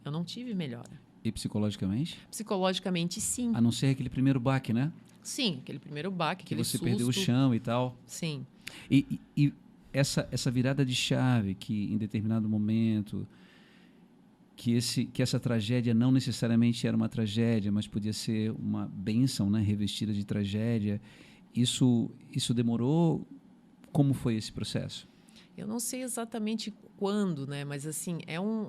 Eu não tive melhora. E psicologicamente? Psicologicamente, sim. A não ser aquele primeiro baque, né? Sim, aquele primeiro baque, aquele susto. Que você susto. perdeu o chão e tal. Sim. E essa virada de chave que, em determinado momento... Que essa tragédia não necessariamente era uma tragédia, mas podia ser uma bênção, né, revestida de tragédia. Isso demorou? Como foi esse processo? Eu não sei exatamente quando, né? Mas assim,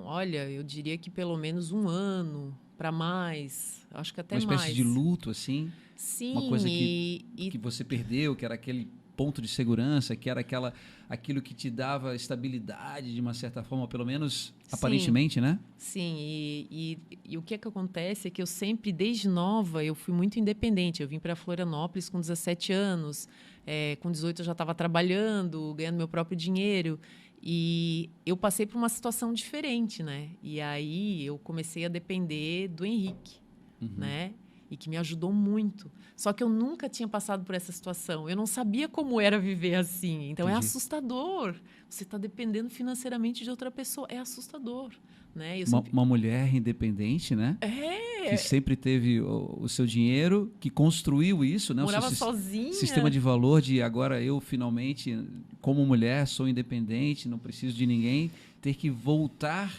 olha, eu diria que pelo menos 1 ano para mais, acho que até mais. Uma espécie de luto, assim? Sim. Uma coisa que você perdeu, que era aquele ponto de segurança, que era aquilo que te dava estabilidade de uma certa forma, pelo menos aparentemente, né? Sim, e o que acontece é que eu sempre, desde nova, eu fui muito independente. Eu vim para Florianópolis com 17 anos, com 18 eu já estava trabalhando, ganhando meu próprio dinheiro, e eu passei por uma situação diferente, né? E aí eu comecei a depender do Henrique, né? E que me ajudou muito. Só que eu nunca tinha passado por essa situação. Eu não sabia como era viver assim. Então, Entendi. É assustador. Você está dependendo financeiramente de outra pessoa. É assustador. Né? Uma mulher independente, né? Que sempre teve o seu dinheiro, que construiu isso, né? Morava sozinha. Sistema de valor de agora eu, finalmente, como mulher, sou independente, não preciso de ninguém. Ter que voltar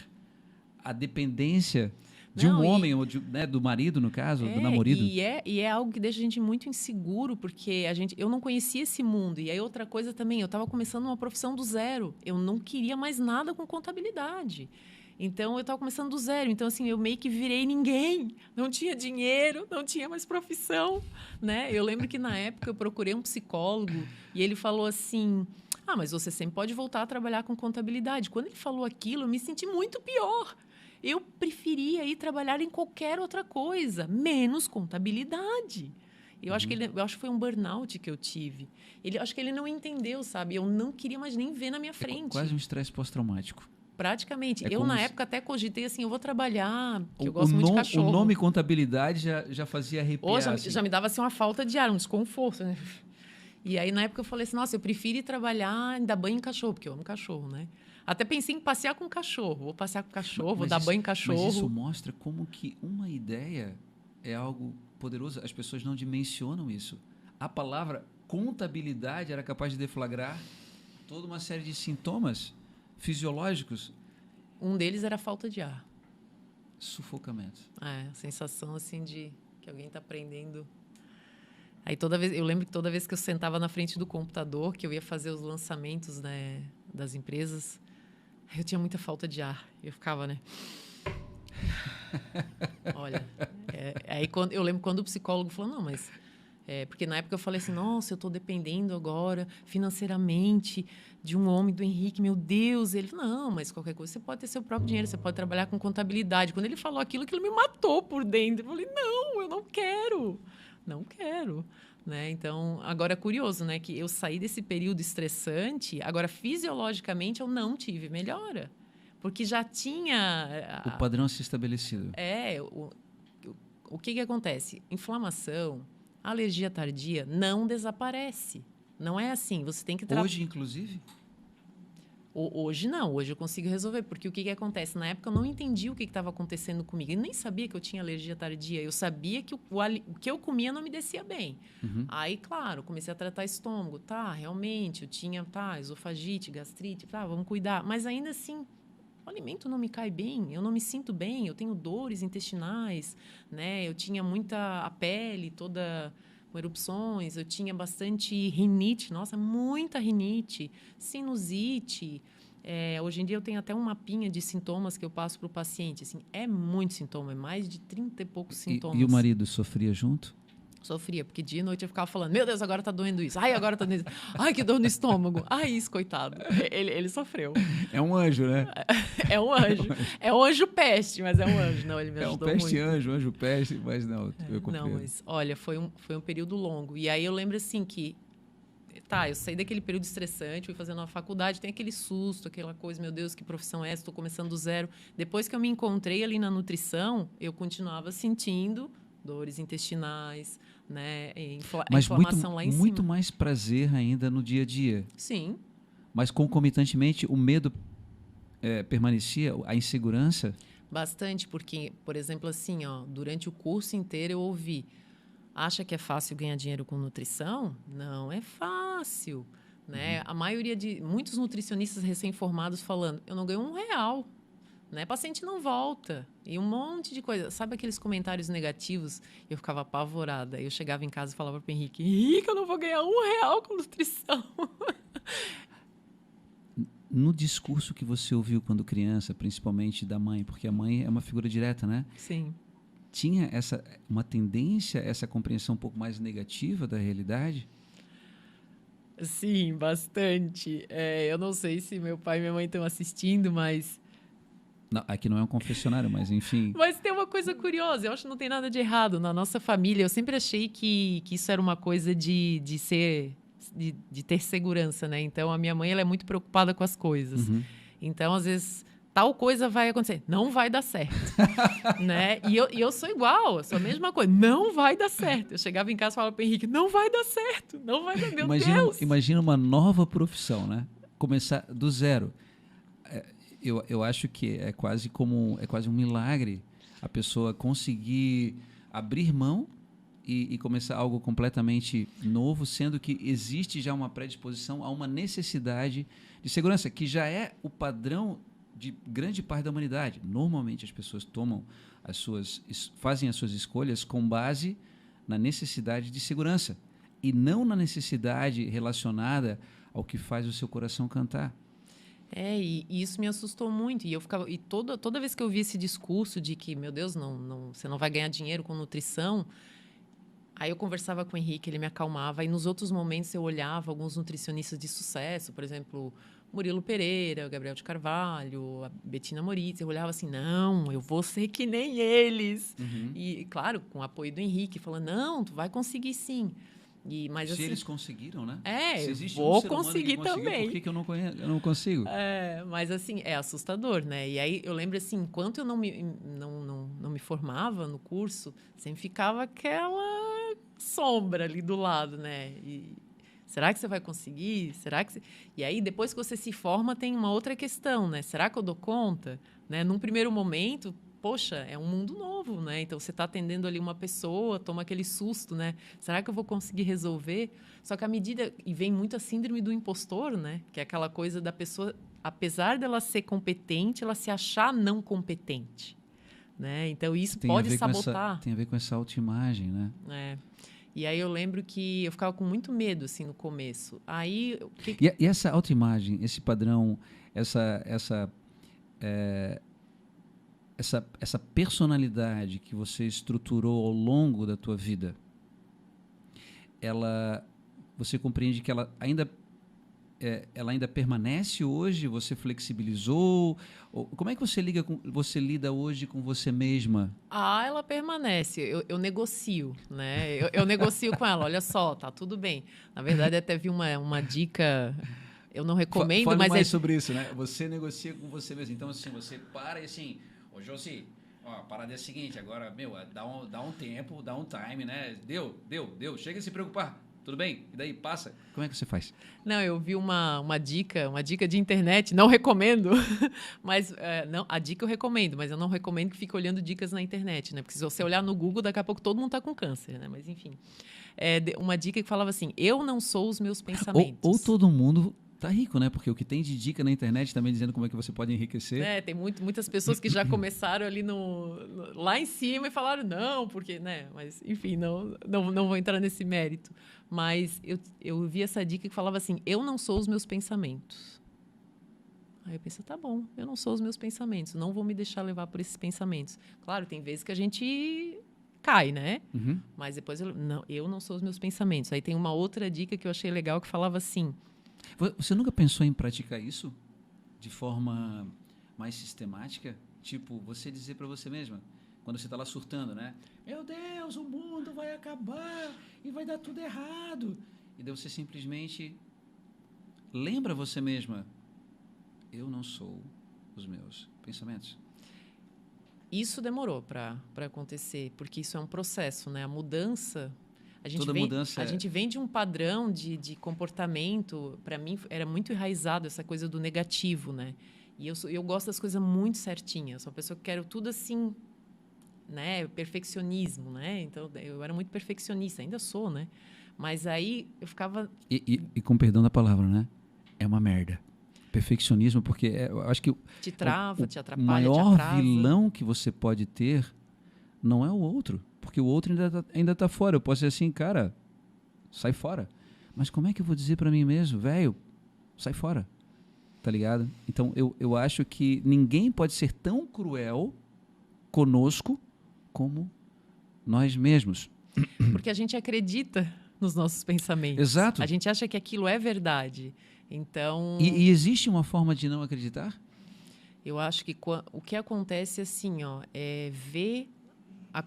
à dependência... De um homem, ou né, do marido, no caso, do namorado. E é algo que deixa a gente muito inseguro, porque eu não conhecia esse mundo. E aí outra coisa também, eu estava começando uma profissão do zero. Eu não queria mais nada com contabilidade. Então, eu estava começando do zero. Então, assim, eu meio que virei ninguém. Não tinha dinheiro, não tinha mais profissão. Né? Eu lembro que, na época, eu procurei um psicólogo e ele falou assim... mas você sempre pode voltar a trabalhar com contabilidade. Quando ele falou aquilo, eu me senti muito pior. Eu preferia ir trabalhar em qualquer outra coisa, menos contabilidade. Eu acho que foi um burnout que eu tive. Acho que ele não entendeu, sabe? Eu não queria mais nem ver na minha frente. Quase um estresse pós-traumático. Praticamente. Eu, na época, até cogitei assim, eu vou trabalhar, porque eu gosto muito de cachorro. O nome contabilidade já fazia arrepiar. Assim. Já me dava assim, uma falta de ar, um desconforto. Né? E aí, na época, eu falei assim, nossa, eu prefiro ir trabalhar, dar banho em cachorro, porque eu amo cachorro, né? Até pensei em passear com cachorro. Vou passear com cachorro, vou dar banho em cachorro. Mas isso mostra como que uma ideia é algo poderoso. As pessoas não dimensionam isso. A palavra contabilidade era capaz de deflagrar toda uma série de sintomas fisiológicos. Um deles era a falta de ar. Sufocamento. A sensação assim de que alguém está prendendo. Aí eu lembro que toda vez que eu sentava na frente do computador, que eu ia fazer os lançamentos, né, das empresas, eu tinha muita falta de ar. Eu ficava, né? Olha, aí eu lembro quando o psicólogo falou, não, mas... porque na época eu falei assim, nossa, eu estou dependendo agora financeiramente de um homem, do Henrique, meu Deus. Ele falou, não, mas qualquer coisa, você pode ter seu próprio dinheiro, você pode trabalhar com contabilidade. Quando ele falou aquilo me matou por dentro. Eu falei, não, eu não quero. Não quero. Né? Então, agora é curioso, né? Que eu saí desse período estressante, agora fisiologicamente eu não tive melhora. Porque já tinha... O padrão se estabelecido. O que acontece? Inflamação A alergia tardia não desaparece. Não é assim. Você tem que tratar. Hoje, inclusive? Hoje não, hoje eu consigo resolver, porque o que acontece? Na época eu não entendi o que estava acontecendo comigo, eu nem sabia que eu tinha alergia tardia, eu sabia que o que eu comia não me descia bem. Aí, claro, comecei a tratar estômago, realmente, eu tinha, esofagite, gastrite, vamos cuidar, mas ainda assim, o alimento não me cai bem, eu não me sinto bem, eu tenho dores intestinais, né? Eu tinha a pele toda com erupções, eu tinha bastante rinite, nossa, muita rinite, sinusite. Hoje em dia eu tenho até um mapinha de sintomas que eu passo para o paciente. Assim, é muito sintoma, é mais de 30 e poucos sintomas. E o marido sofria junto? Sofria, porque dia e noite eu ficava falando, meu Deus, agora tá doendo isso. Ai, agora tá doendo isso. Ai, que dor no estômago. Ai, isso, coitado. Ele sofreu. É um anjo, né? É um anjo. É um anjo peste, mas é um anjo. Não, ele me ajudou muito. É um peste anjo peste, mas não, eu compreendo. Não, mas olha, foi um período longo. E aí eu lembro assim que, eu saí daquele período estressante, fui fazendo uma faculdade, tem aquele susto, aquela coisa, meu Deus, que profissão é essa? Estou começando do zero. Depois que eu me encontrei ali na nutrição, eu continuava sentindo dores intestinais, né? Inflamação lá em cima. Muito mais prazer ainda no dia a dia. Sim. Mas concomitantemente o medo permanecia, a insegurança? Bastante, porque, por exemplo, assim, durante o curso inteiro eu ouvi: acha que é fácil ganhar dinheiro com nutrição? Não é fácil, né? A maioria muitos nutricionistas recém-formados falando: eu não ganho R$1. Né? Paciente não volta. E um monte de coisa. Sabe aqueles comentários negativos? Eu ficava apavorada. Eu chegava em casa e falava para o Henrique, eu não vou ganhar R$1 com nutrição. No discurso que você ouviu quando criança, principalmente da mãe, porque a mãe é uma figura direta, né? Sim. Tinha uma tendência, essa compreensão um pouco mais negativa da realidade? Sim, bastante. Eu não sei se meu pai e minha mãe estão assistindo, mas... Não, aqui não é um confessionário, mas enfim... Mas tem uma coisa curiosa, eu acho que não tem nada de errado. Na nossa família, eu sempre achei que isso era uma coisa de ter segurança, né? Então, a minha mãe ela é muito preocupada com as coisas. Então, às vezes, tal coisa vai acontecer. Não vai dar certo. Né? E eu sou igual, eu sou a mesma coisa. Não vai dar certo. Eu chegava em casa e falava para o Henrique, não vai dar certo. Não vai dar, meu Deus. Imagina uma nova profissão, né? Começar do zero. Eu acho que é quase um milagre a pessoa conseguir abrir mão e começar algo completamente novo, sendo que existe já uma predisposição a uma necessidade de segurança, que já é o padrão de grande parte da humanidade. Normalmente as pessoas fazem as suas escolhas com base na necessidade de segurança e não na necessidade relacionada ao que faz o seu coração cantar. E isso me assustou muito. E eu ficava, toda vez que eu vi esse discurso de que, meu Deus, você não vai ganhar dinheiro com nutrição, aí eu conversava com o Henrique, ele me acalmava. E nos outros momentos eu olhava alguns nutricionistas de sucesso, por exemplo, Murilo Pereira, Gabriel de Carvalho, a Bettina Moritz. Eu olhava assim, não, eu vou ser que nem eles. E, claro, com o apoio do Henrique, falando, não, tu vai conseguir sim. Mas, se assim, eles conseguiram, né? Eu vou conseguir também. Por que eu não consigo? Mas assim, é assustador, né? E aí eu lembro assim, enquanto eu não me formava no curso, sempre ficava aquela sombra ali do lado, né? Será que você vai conseguir? E aí, depois que você se forma, tem uma outra questão, né? Será que eu dou conta? Né? Num primeiro momento, poxa, é um mundo novo, né? Então, você está atendendo ali uma pessoa, toma aquele susto, né? Será que eu vou conseguir resolver? Só que à medida... E vem muito a síndrome do impostor, né? Que é aquela coisa da pessoa, apesar dela ser competente, ela se achar não competente, né? Então, isso pode sabotar. Tem a ver com essa autoimagem, né? E aí eu lembro que eu ficava com muito medo, assim, no começo. Aí... E essa autoimagem, esse padrão, essa personalidade que você estruturou ao longo da tua vida, você compreende que ela ainda permanece hoje? Você flexibilizou? Como é que você lida hoje com você mesma? Ela permanece. Eu negocio, né? Eu negocio com ela. Olha só, tá tudo bem. Na verdade, até vi uma dica... Eu não recomendo, Fale mas... mais sobre isso, né? Você negocia com você mesmo. Então, assim, você para e assim... Ô, Josi, Ó, a parada é a seguinte, agora, meu, dá um tempo, dá um time, né? Deu. Chega a se preocupar. Tudo bem? E daí, passa. Como é que você faz? Não, eu vi uma dica de internet, não recomendo, mas não, a dica eu recomendo, mas eu não recomendo que fique olhando dicas na internet, né? Porque se você olhar no Google, daqui a pouco todo mundo está com câncer, né? Mas enfim. Uma dica que falava assim: eu não sou os meus pensamentos. Ou todo mundo tá rico, né? Porque o que tem de dica na internet também dizendo como é que você pode enriquecer. Tem muitas pessoas que já começaram ali lá em cima e falaram não, porque, né? Mas, enfim, não vou entrar nesse mérito. Mas eu vi essa dica que falava assim: eu não sou os meus pensamentos. Aí eu pensei, tá bom, eu não sou os meus pensamentos, não vou me deixar levar por esses pensamentos. Claro, tem vezes que a gente cai, né? Uhum. Mas depois eu não sou os meus pensamentos. Aí tem uma outra dica que eu achei legal que falava assim: você nunca pensou em praticar isso de forma mais sistemática? Tipo, você dizer para você mesma, quando você está lá surtando, né? Meu Deus, o mundo vai acabar e vai dar tudo errado. E daí você simplesmente lembra você mesma, eu não sou os meus pensamentos. Isso demorou para acontecer, porque isso é um processo, né? A mudança... A gente vem de um padrão de comportamento, para mim era muito enraizado essa coisa do negativo, né? E eu gosto das coisas muito certinhas, sou uma pessoa que quero tudo assim, né? Perfeccionismo, né? Então eu era muito perfeccionista, ainda sou, né? Mas aí eu ficava... E com perdão da palavra, né? É uma merda. Perfeccionismo, porque eu acho que te trava, te atrapalha, o maior te atrasa. vilão que você pode ter não é o outro. Porque o outro ainda tá fora. Eu posso dizer assim, cara, sai fora. Mas como é que eu vou dizer para mim mesmo, velho, sai fora? Tá ligado? Então, eu acho que ninguém pode ser tão cruel conosco como nós mesmos. Porque a gente acredita nos nossos pensamentos. Exato. A gente acha que aquilo é verdade. Então... E existe uma forma de não acreditar? Eu acho que o que acontece assim, ó, é ver a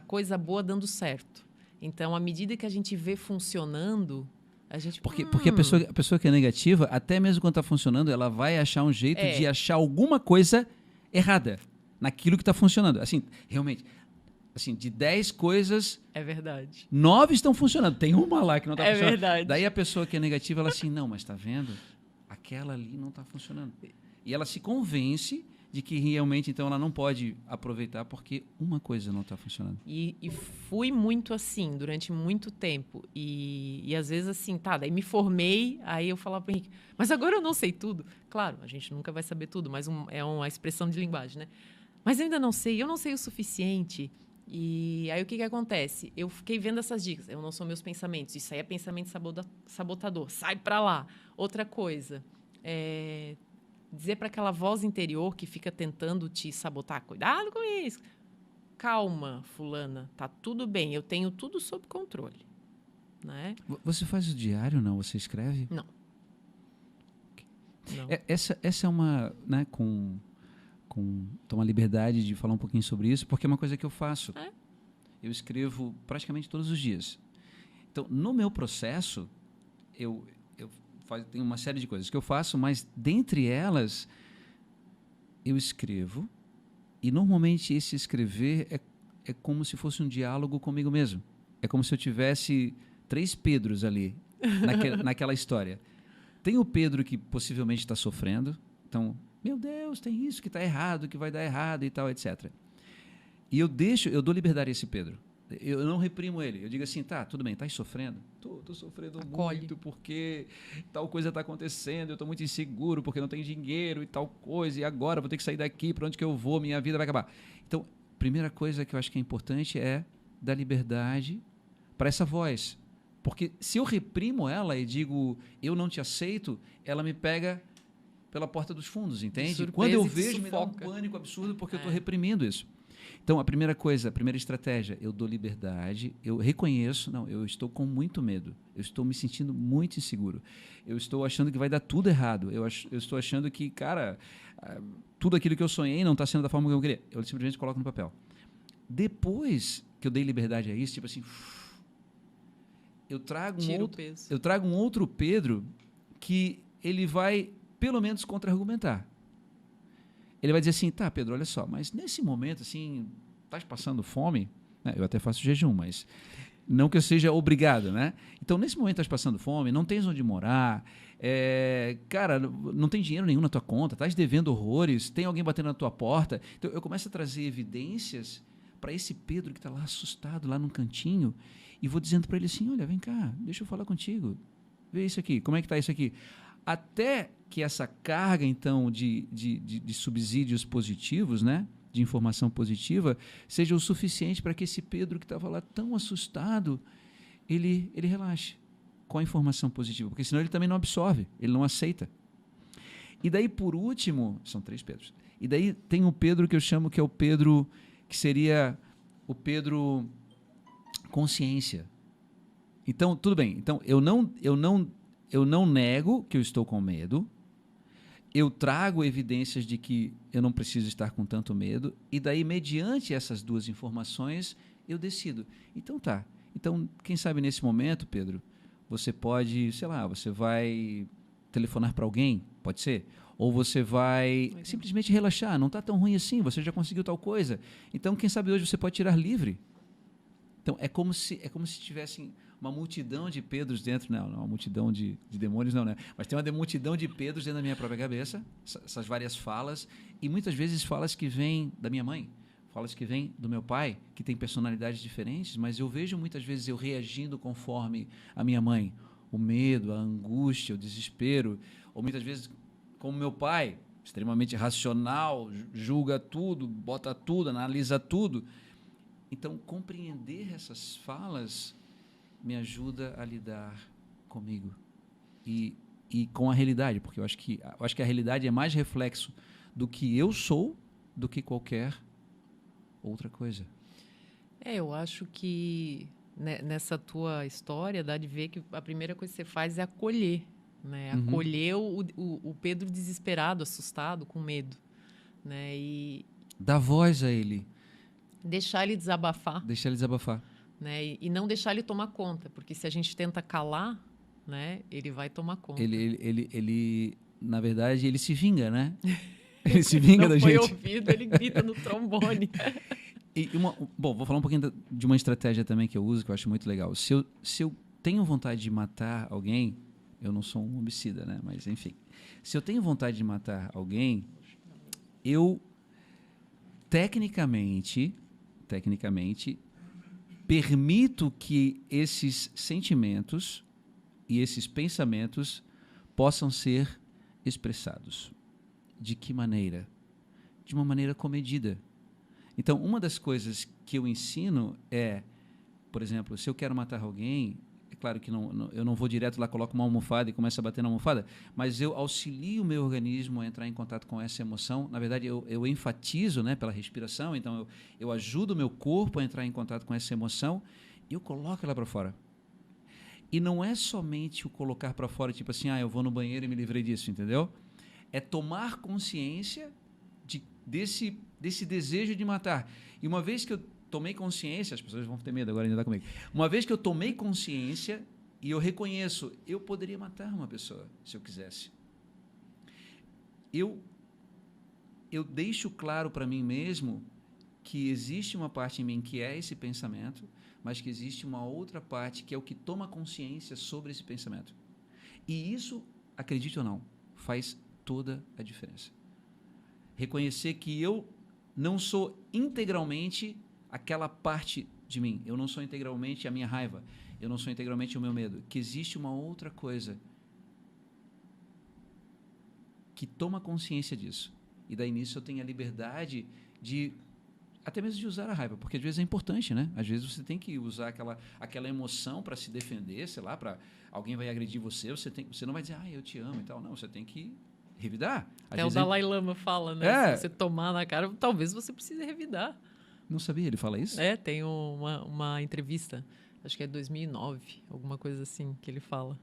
coisa boa dando certo. Então, à medida que a gente vê funcionando, a gente... Porque a pessoa que é negativa, até mesmo quando está funcionando, ela vai achar um jeito de achar alguma coisa errada naquilo que está funcionando. Assim, realmente, assim, de 10 coisas... É verdade. 9 estão funcionando. Tem uma lá que não está funcionando. É verdade. Daí a pessoa que é negativa, ela assim, não, mas está vendo? Aquela ali não está funcionando. E ela se convence de que realmente, então, ela não pode aproveitar porque uma coisa não está funcionando. E fui muito assim durante muito tempo. E às vezes assim, daí me formei, aí eu falava para o Henrique, mas agora eu não sei tudo. Claro, a gente nunca vai saber tudo, mas é uma expressão de linguagem, né? Mas eu ainda não sei, eu não sei o suficiente. E aí o que acontece? Eu fiquei vendo essas dicas, eu não sou meus pensamentos, isso aí é pensamento sabotador, sai para lá. Outra coisa, dizer para aquela voz interior que fica tentando te sabotar, cuidado com isso. Calma, fulana, tá tudo bem, eu tenho tudo sob controle. Né? Você faz o diário, não? Você escreve? Não. Não. Essa é uma, né, tomar liberdade de falar um pouquinho sobre isso, porque é uma coisa que eu faço. Eu escrevo praticamente todos os dias. Então, no meu processo, eu tenho uma série de coisas que eu faço, mas dentre elas, eu escrevo e normalmente esse escrever é como se fosse um diálogo comigo mesmo. É como se eu tivesse 3 Pedros ali, naquela história. Tem o Pedro que possivelmente está sofrendo, então, meu Deus, tem isso que está errado, que vai dar errado e tal, etc. E eu dou liberdade a esse Pedro. Eu não reprimo ele. Eu digo assim, tá, tudo bem, tá sofrendo? Tô sofrendo muito porque tal coisa está acontecendo, eu estou muito inseguro porque não tenho dinheiro e tal coisa, e agora vou ter que sair daqui, para onde que eu vou, minha vida vai acabar. Então, primeira coisa que eu acho que é importante é dar liberdade para essa voz. Porque se eu reprimo ela e digo, eu não te aceito, ela me pega pela porta dos fundos, entende? Quando eu vejo, me dá um pânico absurdo porque eu estou reprimindo isso. Então, a primeira estratégia, eu dou liberdade, eu reconheço, não, eu estou com muito medo, eu estou me sentindo muito inseguro, eu estou achando que vai dar tudo errado, eu estou achando que, cara, tudo aquilo que eu sonhei não está sendo da forma que eu queria. Eu simplesmente coloco no papel. Depois que eu dei liberdade a isso, tipo assim, eu trago um outro Pedro que ele vai, pelo menos, contra-argumentar. ele vai dizer assim, tá, Pedro, olha só, mas nesse momento, assim, estás passando fome? Eu até faço jejum, mas não que eu seja obrigado, né? Então, nesse momento estás passando fome, não tens onde morar, cara, não tem dinheiro nenhum na tua conta, estás devendo horrores, tem alguém batendo na tua porta. Então, eu começo a trazer evidências para esse Pedro que está lá assustado, lá num cantinho, e vou dizendo para ele assim, olha, vem cá, deixa eu falar contigo, vê isso aqui, como é que está isso aqui? Até que essa carga, então, de subsídios positivos, né, de informação positiva, seja o suficiente para que esse Pedro que estava lá tão assustado, ele relaxe com a informação positiva, porque senão ele também não absorve, ele não aceita. E daí, por último, são 3 Pedros, e daí tem o Pedro que eu chamo que é o Pedro, que seria o Pedro consciência. Então, tudo bem, então eu não nego que eu estou com medo, eu trago evidências de que eu não preciso estar com tanto medo, e daí, mediante essas 2 informações, eu decido. Então tá, então quem sabe nesse momento, Pedro, você pode, sei lá, você vai telefonar para alguém, pode ser? Ou você vai simplesmente relaxar, não está tão ruim assim, você já conseguiu tal coisa. Então, quem sabe hoje você pode tirar livre. Então, é como se tivessem uma multidão de Pedros dentro, não uma multidão de demônios, não, né? Mas tem uma multidão de Pedros dentro da minha própria cabeça, essas várias falas, e muitas vezes falas que vêm da minha mãe, falas que vêm do meu pai, que tem personalidades diferentes, mas eu vejo muitas vezes eu reagindo conforme a minha mãe, o medo, a angústia, o desespero, ou muitas vezes como meu pai, extremamente racional, julga tudo, bota tudo, analisa tudo. Então, compreender essas falas me ajuda a lidar comigo e com a realidade, porque eu acho que a realidade é mais reflexo do que eu sou do que qualquer outra coisa. Eu acho que nessa tua história dá de ver que a primeira coisa que você faz é acolher, né? Uhum. Acolher o Pedro desesperado, assustado, com medo, né? E dá voz a ele. Deixar ele desabafar. Deixar ele desabafar. Né? E não deixar ele tomar conta, porque se a gente tenta calar, né, ele vai tomar conta. Ele na verdade, ele se vinga, né? Ele se vinga da gente. Não foi ouvido, ele grita no trombone. Bom, vou falar um pouquinho de uma estratégia também que eu uso, que eu acho muito legal. Se eu tenho vontade de matar alguém, eu não sou um homicida, né? Mas, enfim. Se eu tenho vontade de matar alguém, eu, tecnicamente, permito que esses sentimentos e esses pensamentos possam ser expressados. De que maneira? De uma maneira comedida. Então, uma das coisas que eu ensino é, por exemplo, se eu quero matar alguém, é claro que eu não vou direto lá, coloco uma almofada e começo a bater na almofada, mas eu auxilio o meu organismo a entrar em contato com essa emoção. Na verdade, eu enfatizo, né, pela respiração, então eu ajudo o meu corpo a entrar em contato com essa emoção e eu coloco ela para fora. E não é somente o colocar para fora, tipo assim, eu vou no banheiro e me livrei disso, entendeu? É tomar consciência desse desejo de matar. E uma vez que eu tomei consciência, as pessoas vão ter medo agora ainda comigo. Uma vez que eu tomei consciência e eu reconheço, eu poderia matar uma pessoa se eu quisesse. Eu deixo claro para mim mesmo que existe uma parte em mim que é esse pensamento, mas que existe uma outra parte que é o que toma consciência sobre esse pensamento. E isso, acredite ou não, faz toda a diferença. Reconhecer que eu não sou integralmente aquela parte de mim. Eu não sou integralmente a minha raiva. Eu não sou integralmente o meu medo. Que existe uma outra coisa que toma consciência disso. E daí nisso eu tenho a liberdade de até mesmo de usar a raiva, porque às vezes é importante, né? Às vezes você tem que usar aquela emoção para se defender, sei lá, para alguém vai agredir você não vai dizer, eu te amo e tal. Não, você tem que revidar. Até o Dalai Lama fala, né? Se você tomar na cara, talvez você precise revidar. Não sabia, ele fala isso? Tem uma entrevista, acho que é 2009, alguma coisa assim, que ele fala.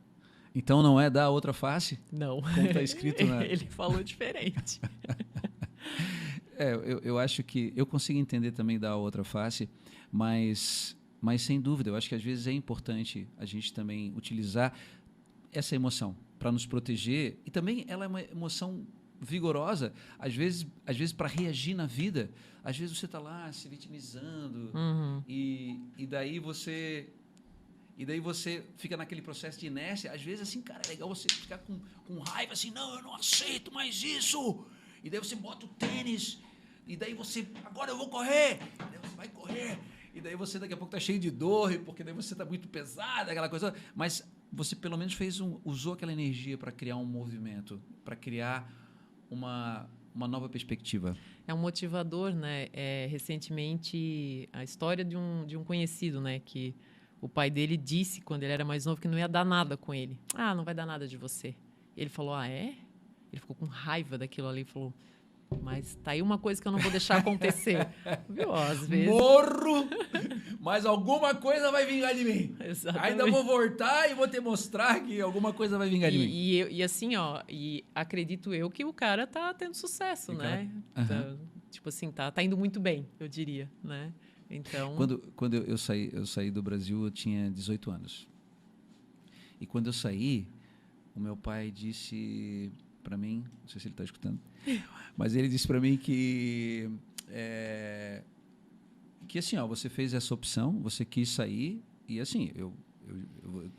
Então não é dar a outra face? Não. Como está escrito na... Ele falou diferente. Eu acho que eu consigo entender também da outra face, mas sem dúvida, eu acho que às vezes é importante a gente também utilizar essa emoção para nos proteger, e também ela é uma emoção vigorosa, às vezes para reagir na vida. Às vezes você está lá se vitimizando e daí você fica naquele processo de inércia. Às vezes, assim, cara, é legal você ficar com raiva, assim, não, eu não aceito mais isso. E daí você bota o tênis, e daí você, agora eu vou correr. E daí você vai correr. E daí você daqui a pouco tá cheio de dor, porque daí você tá muito pesado, aquela coisa. Mas você pelo menos usou aquela energia para criar um movimento, para criar uma nova perspectiva. É um motivador, né? Recentemente, a história de um conhecido, né? Que o pai dele disse, quando ele era mais novo, que não ia dar nada com ele. Ah, não vai dar nada de você. Ele falou, ah, é? Ele ficou com raiva daquilo ali e falou, mas tá aí uma coisa que eu não vou deixar acontecer. Viu? Às vezes... Morro, mas alguma coisa vai vingar de mim. Exatamente. Ainda vou voltar e vou te mostrar que alguma coisa vai vingar de mim. E assim, ó, e acredito eu que o cara tá tendo sucesso, né? Tá, tipo assim, tá indo muito bem, eu diria, né? Então... Quando eu saí do Brasil, eu tinha 18 anos. E quando eu saí, o meu pai disse para mim, não sei se ele está escutando, mas ele disse para mim que assim, ó, você fez essa opção, você quis sair e assim, eu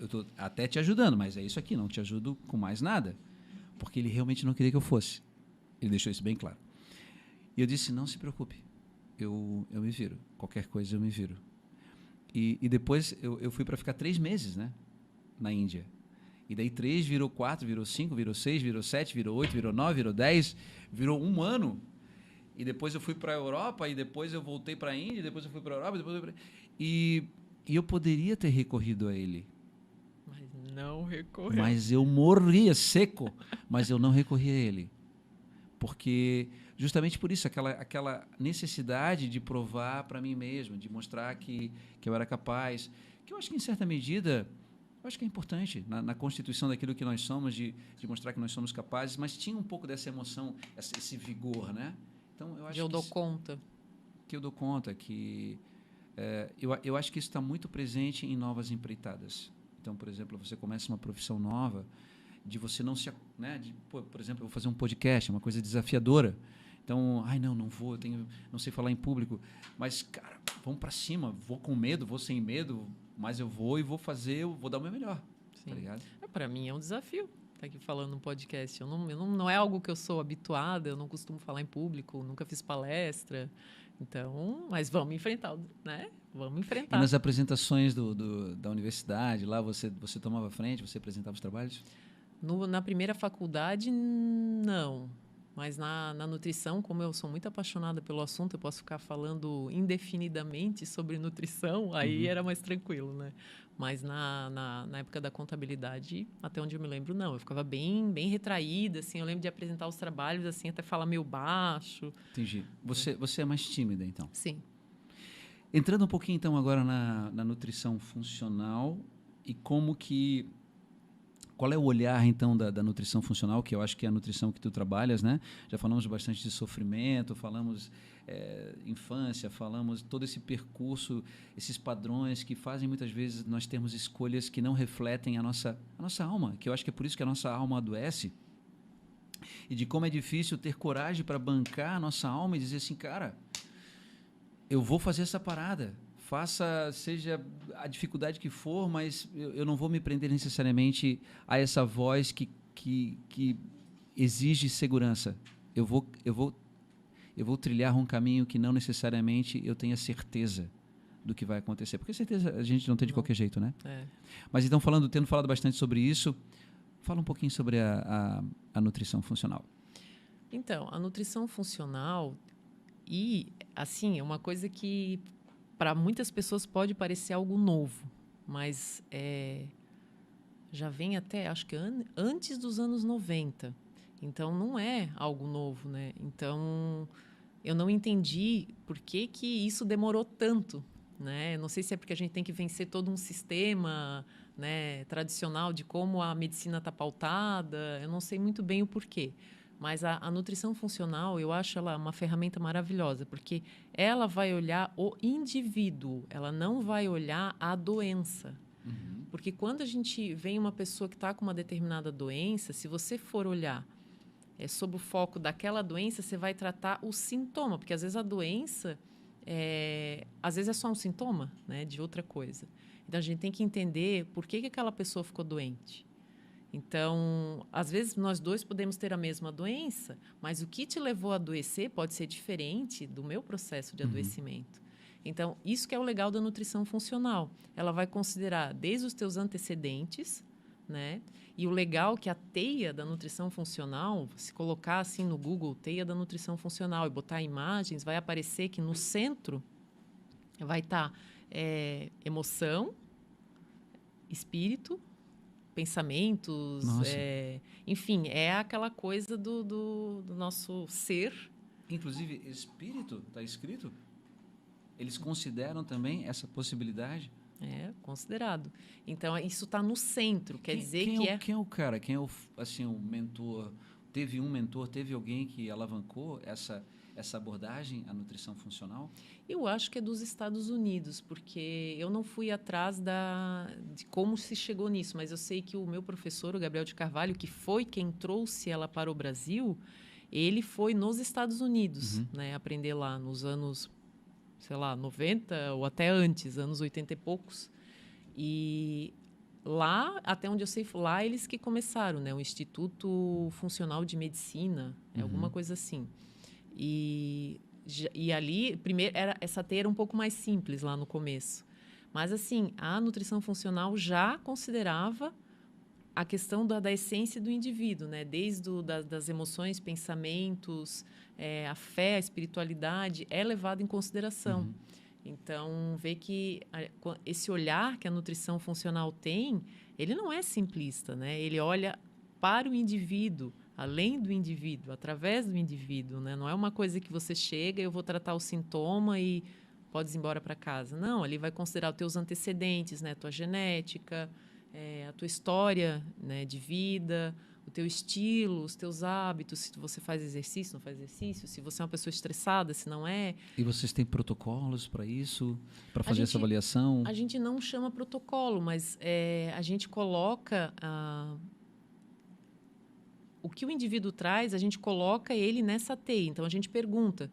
tô até te ajudando, mas é isso aqui, não te ajudo com mais nada, porque ele realmente não queria que eu fosse. Ele deixou isso bem claro. E eu disse, não se preocupe, eu me viro, qualquer coisa eu me viro. E depois eu fui para ficar 3 meses, né, na Índia. E daí 3 virou 4, virou 5, virou 6, virou 7, virou 8, virou 9, virou 10, virou 1 ano. E depois eu fui para a Europa, e depois eu voltei para a Índia, depois eu fui para a Europa, e eu poderia ter recorrido a ele. Mas não recorreu. Mas eu morria seco, mas eu não recorri a ele. Porque justamente por isso, aquela necessidade de provar para mim mesmo, de mostrar que eu era capaz, que eu acho que em certa medida... Eu acho que é importante, na constituição daquilo que nós somos, de mostrar que nós somos capazes, mas tinha um pouco dessa emoção, esse vigor, né? Então, eu acho eu dou conta. Que eu dou conta, que... eu acho que isso está muito presente em novas empreitadas. Então, por exemplo, você começa uma profissão nova, de você não se... Né, por exemplo, eu vou fazer um podcast, uma coisa desafiadora. Então, não vou, não sei falar em público. Mas, cara, vamos para cima, vou com medo, vou sem medo... Mas eu vou fazer, eu vou dar o meu melhor. Sim. Tá ligado? Para mim é um desafio estar aqui falando no podcast. Não é algo que eu sou habituada, eu não costumo falar em público, nunca fiz palestra. Então, mas vamos enfrentar, né? Vamos enfrentar. E nas apresentações da universidade, lá você tomava frente, você apresentava os trabalhos? Na primeira faculdade, não. Mas na nutrição, como eu sou muito apaixonada pelo assunto, eu posso ficar falando indefinidamente sobre nutrição, aí era mais tranquilo, né? Mas na época da contabilidade, até onde eu me lembro, não. Eu ficava bem retraída, assim. Eu lembro de apresentar os trabalhos, assim, até falar meio baixo. Entendi. Você é mais tímida, então? Sim. Entrando um pouquinho, então, agora na nutrição funcional e como que... Qual é o olhar, então, da nutrição funcional, que eu acho que é a nutrição que tu trabalhas, né? Já falamos bastante de sofrimento, falamos infância, falamos todo esse percurso, esses padrões que fazem, muitas vezes, nós termos escolhas que não refletem a nossa alma, que eu acho que é por isso que a nossa alma adoece. E de como é difícil ter coragem para bancar a nossa alma e dizer assim, cara, eu vou fazer essa parada. Faça, seja a dificuldade que for, mas eu não vou me prender necessariamente a essa voz que exige segurança. Eu vou trilhar um caminho que não necessariamente eu tenha certeza do que vai acontecer. Porque certeza a gente não tem de qualquer jeito, né? É. Mas então, tendo falado bastante sobre isso, fala um pouquinho sobre a nutrição funcional. Então, a nutrição funcional assim, é uma coisa que para muitas pessoas pode parecer algo novo, mas já vem até, acho que antes dos anos 90. Então, não é algo novo, né? Então, eu não entendi por que isso demorou tanto, né? Não sei se é porque a gente tem que vencer todo um sistema, né, tradicional de como a medicina está pautada. Eu não sei muito bem o porquê. Mas a nutrição funcional, eu acho ela uma ferramenta maravilhosa, porque ela vai olhar o indivíduo, ela não vai olhar a doença. Uhum. Porque quando a gente vem uma pessoa que está com uma determinada doença, se você for olhar sob o foco daquela doença, você vai tratar o sintoma, porque às vezes a doença às vezes é só um sintoma, né, de outra coisa. Então a gente tem que entender por que aquela pessoa ficou doente. Então, às vezes nós dois podemos ter a mesma doença, mas o que te levou a adoecer pode ser diferente do meu processo de adoecimento. Então, isso que é o legal da nutrição funcional. Ela vai considerar desde os teus antecedentes, né? E o legal é que a teia da nutrição funcional, se colocar assim no Google, teia da nutrição funcional, e botar imagens, vai aparecer que no centro vai estar emoção, espírito, pensamentos, enfim, é aquela coisa do nosso ser. Inclusive, espírito, está escrito? Eles consideram também essa possibilidade? É, considerado. Então, isso está no centro, quer dizer que Quem é o cara? Quem é assim, o mentor? Teve um mentor, teve alguém que alavancou essa abordagem, a nutrição funcional? Eu acho que é dos Estados Unidos, porque eu não fui atrás de como se chegou nisso, mas eu sei que o meu professor, o Gabriel de Carvalho, que foi quem trouxe ela para o Brasil, ele foi nos Estados Unidos, né, aprender lá nos anos, sei lá, 90 ou até antes, anos 80 e poucos. E lá, até onde eu sei, lá eles que começaram, né, o Instituto Funcional de Medicina, alguma coisa assim. E ali, primeiro, essa teia era um pouco mais simples lá no começo. Mas, assim, a nutrição funcional já considerava a questão da essência do indivíduo, né? Desde das emoções, pensamentos, a fé, a espiritualidade, é levado em consideração. Então, ver que esse olhar que a nutrição funcional tem, ele não é simplista, né? Ele olha para o indivíduo, além do indivíduo, através do indivíduo, né? Não é uma coisa que você chega, eu vou tratar o sintoma e podes ir embora para casa. Não, ele vai considerar os teus antecedentes, né? Tua genética, a tua história, né, de vida, o teu estilo, os teus hábitos, se você faz exercício, não faz exercício, se você é uma pessoa estressada, se não é. E vocês têm protocolos para isso, para fazer essa avaliação? A gente não chama protocolo, mas a gente coloca o que o indivíduo traz, a gente coloca ele nessa teia. Então, a gente pergunta,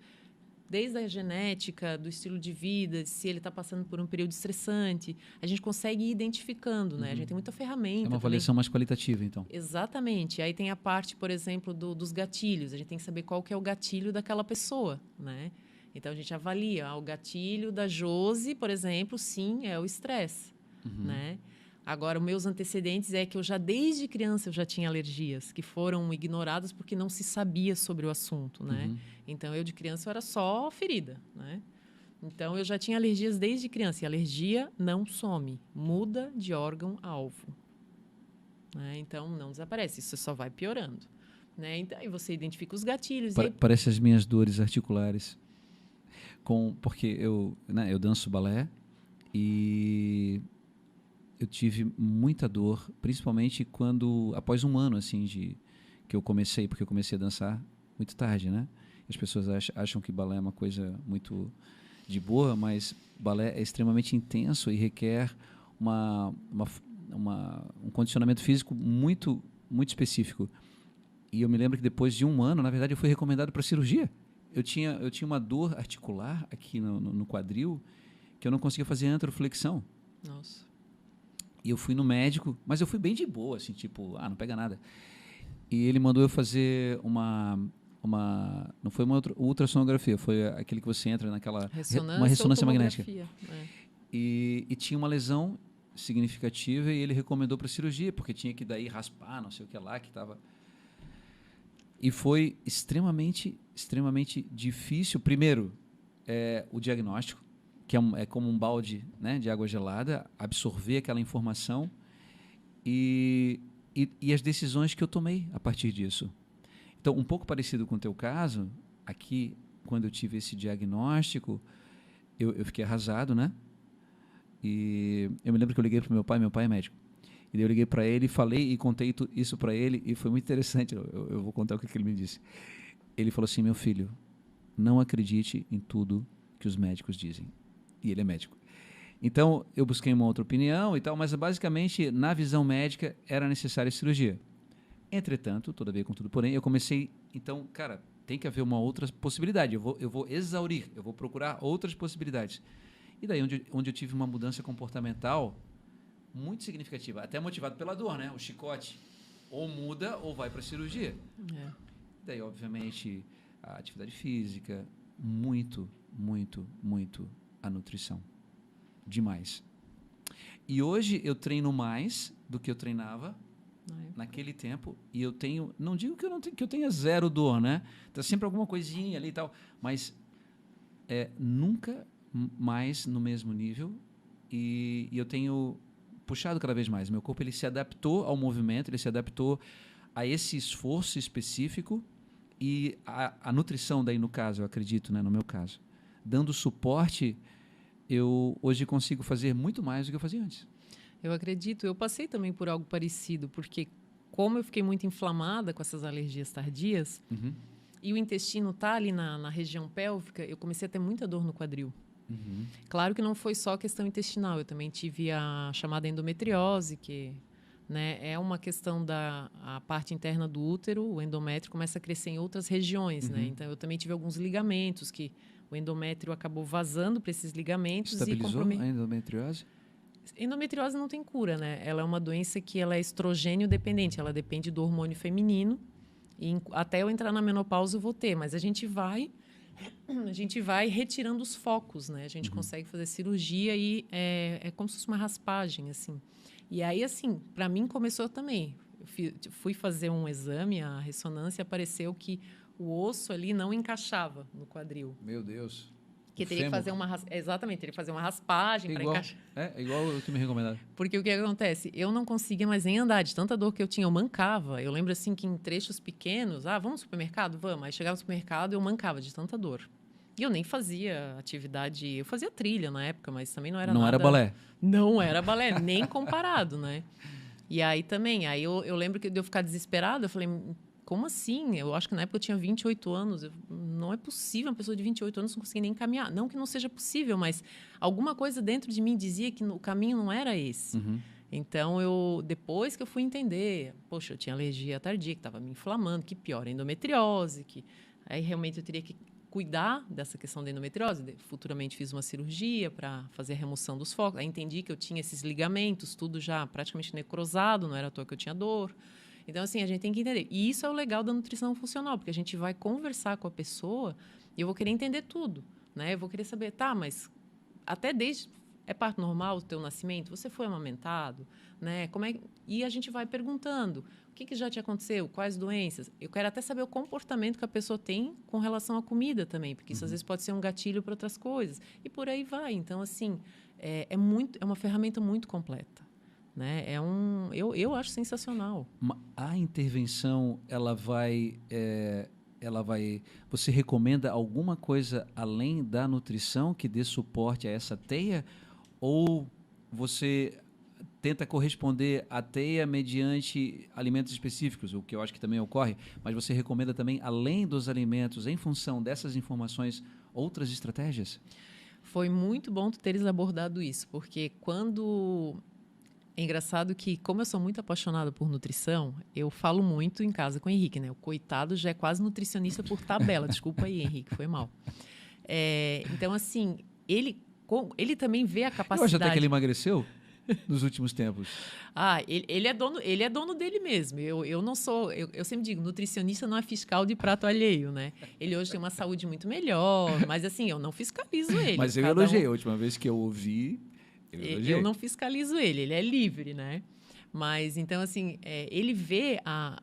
desde a genética, do estilo de vida, se ele está passando por um período estressante, a gente consegue ir identificando, né? A gente tem muita ferramenta. É uma avaliação mais qualitativa, então. Exatamente. Aí tem a parte, por exemplo, dos gatilhos. A gente tem que saber qual que é o gatilho daquela pessoa, né? Então, a gente avalia. O gatilho da Josi, por exemplo, sim, é o estresse, né? Agora, os meus antecedentes é que desde criança, eu já tinha alergias que foram ignoradas porque não se sabia sobre o assunto, né? Então, eu de criança eu era só ferida, né? Então, eu já tinha alergias desde criança. E a alergia não some, muda de órgão-alvo, né? Então, não desaparece, isso só vai piorando, né? Então, aí você identifica os gatilhos. Parece as minhas dores articulares. Porque eu danço balé e eu tive muita dor, principalmente após um ano assim que eu comecei, porque eu comecei a dançar muito tarde, né? As pessoas acham que balé é uma coisa muito de boa, mas balé é extremamente intenso e requer um condicionamento físico muito, muito específico. E eu me lembro que depois de um ano, na verdade, eu fui recomendado para cirurgia. Eu tinha uma dor articular aqui no quadril que eu não conseguia fazer antroflexão. Nossa. E eu fui no médico, mas eu fui bem de boa, assim, tipo, não pega nada. E ele mandou eu fazer não foi uma ultrassonografia, foi aquele que você entra naquela... uma ressonância magnética. E tinha uma lesão significativa e ele recomendou para cirurgia, porque tinha que daí raspar, não sei o que lá, que estava... E foi extremamente, extremamente difícil. Primeiro, o diagnóstico, que é como um balde, né, de água gelada, absorver aquela informação e as decisões que eu tomei a partir disso. Então, um pouco parecido com o teu caso, aqui, quando eu tive esse diagnóstico, eu fiquei arrasado, né? E eu me lembro que eu liguei para meu pai é médico. E daí eu liguei para ele, falei e contei isso para ele, e foi muito interessante. Eu vou contar o que ele me disse. Ele falou assim: meu filho, não acredite em tudo que os médicos dizem. E ele é médico. Então, eu busquei uma outra opinião e tal, mas basicamente, na visão médica, era necessária cirurgia. Entretanto, todavia, contudo, porém, eu comecei... Então, cara, tem que haver uma outra possibilidade. Eu vou exaurir, eu vou procurar outras possibilidades. E daí onde eu tive uma mudança comportamental muito significativa, até motivado pela dor, né? O chicote ou muda ou vai para a cirurgia. É. Daí, obviamente, a atividade física, muito, muito, muito a nutrição. Demais. E hoje eu treino mais do que eu treinava naquele tempo, e eu tenho, não digo que eu tenha zero dor, né? Tá sempre alguma coisinha ali e tal, mas nunca mais no mesmo nível, e eu tenho puxado cada vez mais. Meu corpo, ele se adaptou ao movimento, ele se adaptou a esse esforço específico, e a nutrição daí, no caso, eu acredito, né, no meu caso, dando suporte, eu hoje consigo fazer muito mais do que eu fazia antes. Eu acredito. Eu passei também por algo parecido, porque como eu fiquei muito inflamada com essas alergias tardias, e o intestino tá ali na região pélvica, eu comecei a ter muita dor no quadril. Claro que não foi só questão intestinal, eu também tive a chamada endometriose, que, né, é uma questão da a parte interna do útero, o endométrio começa a crescer em outras regiões, né? Então eu também tive alguns ligamentos que o endométrio acabou vazando para esses ligamentos. Estabilizou a endometriose? Endometriose não tem cura, né? Ela é uma doença que ela é estrogênio dependente, ela depende do hormônio feminino. E até eu entrar na menopausa eu vou ter, mas a gente vai retirando os focos, né? A gente consegue fazer cirurgia e é como se fosse uma raspagem, assim. E aí, assim, para mim começou também. Eu fui fazer um exame, a ressonância, apareceu que o osso ali não encaixava no quadril. Meu Deus. Que teria que fazer exatamente, teria que fazer uma raspagem para encaixar. É igual eu tinha me recomendado. Porque o que acontece? Eu não conseguia mais nem andar, de tanta dor que eu tinha, eu mancava. Eu lembro assim que em trechos pequenos, vamos no supermercado? Vamos. Aí chegava no supermercado, eu mancava de tanta dor. E eu nem fazia atividade, eu fazia trilha na época, mas também não era nada... Não era balé? Não era balé, nem comparado, né? E aí também, eu lembro que de eu ficar desesperada, eu falei, como assim? Eu acho que na época eu tinha 28 anos, não é possível uma pessoa de 28 anos não conseguir nem caminhar. Não que não seja possível, mas alguma coisa dentro de mim dizia que o caminho não era esse. Então, depois que eu fui entender, poxa, eu tinha alergia tardia, que estava me inflamando, que pior, endometriose, que aí realmente eu teria que cuidar dessa questão da endometriose. Futuramente fiz uma cirurgia para fazer a remoção dos focos. Aí entendi que eu tinha esses ligamentos, tudo já praticamente necrosado, não era à toa que eu tinha dor. Então, assim, a gente tem que entender. E isso é o legal da nutrição funcional, porque a gente vai conversar com a pessoa e eu vou querer entender tudo, né? Eu vou querer saber, mas até desde... É parto normal o teu nascimento? Você foi amamentado? Né? E a gente vai perguntando. O que já te aconteceu? Quais doenças? Eu quero até saber o comportamento que a pessoa tem com relação à comida também, porque isso às vezes pode ser um gatilho para outras coisas. E por aí vai. Então, assim, é uma ferramenta muito completa. Né? Eu acho sensacional. A intervenção, ela vai... Você recomenda alguma coisa além da nutrição que dê suporte a essa teia? Ou você tenta corresponder à teia mediante alimentos específicos, o que eu acho que também ocorre, mas você recomenda também, além dos alimentos, em função dessas informações, outras estratégias? Foi muito bom tu teres abordado isso, porque É engraçado que, como eu sou muito apaixonada por nutrição, eu falo muito em casa com o Henrique, né? O coitado já é quase nutricionista por tabela. Desculpa aí, Henrique, foi mal. Então, assim, ele também vê a capacidade... Eu acho até que ele emagreceu nos últimos tempos. Ele é dono dele mesmo. Eu não sou... Eu sempre digo, nutricionista não é fiscal de prato alheio, né? Ele hoje tem uma saúde muito melhor, mas assim, eu não fiscalizo ele. Mas eu elogiei. A última vez que eu ouvi... Eu não fiscalizo ele é livre, né? Mas, então, assim, ele vê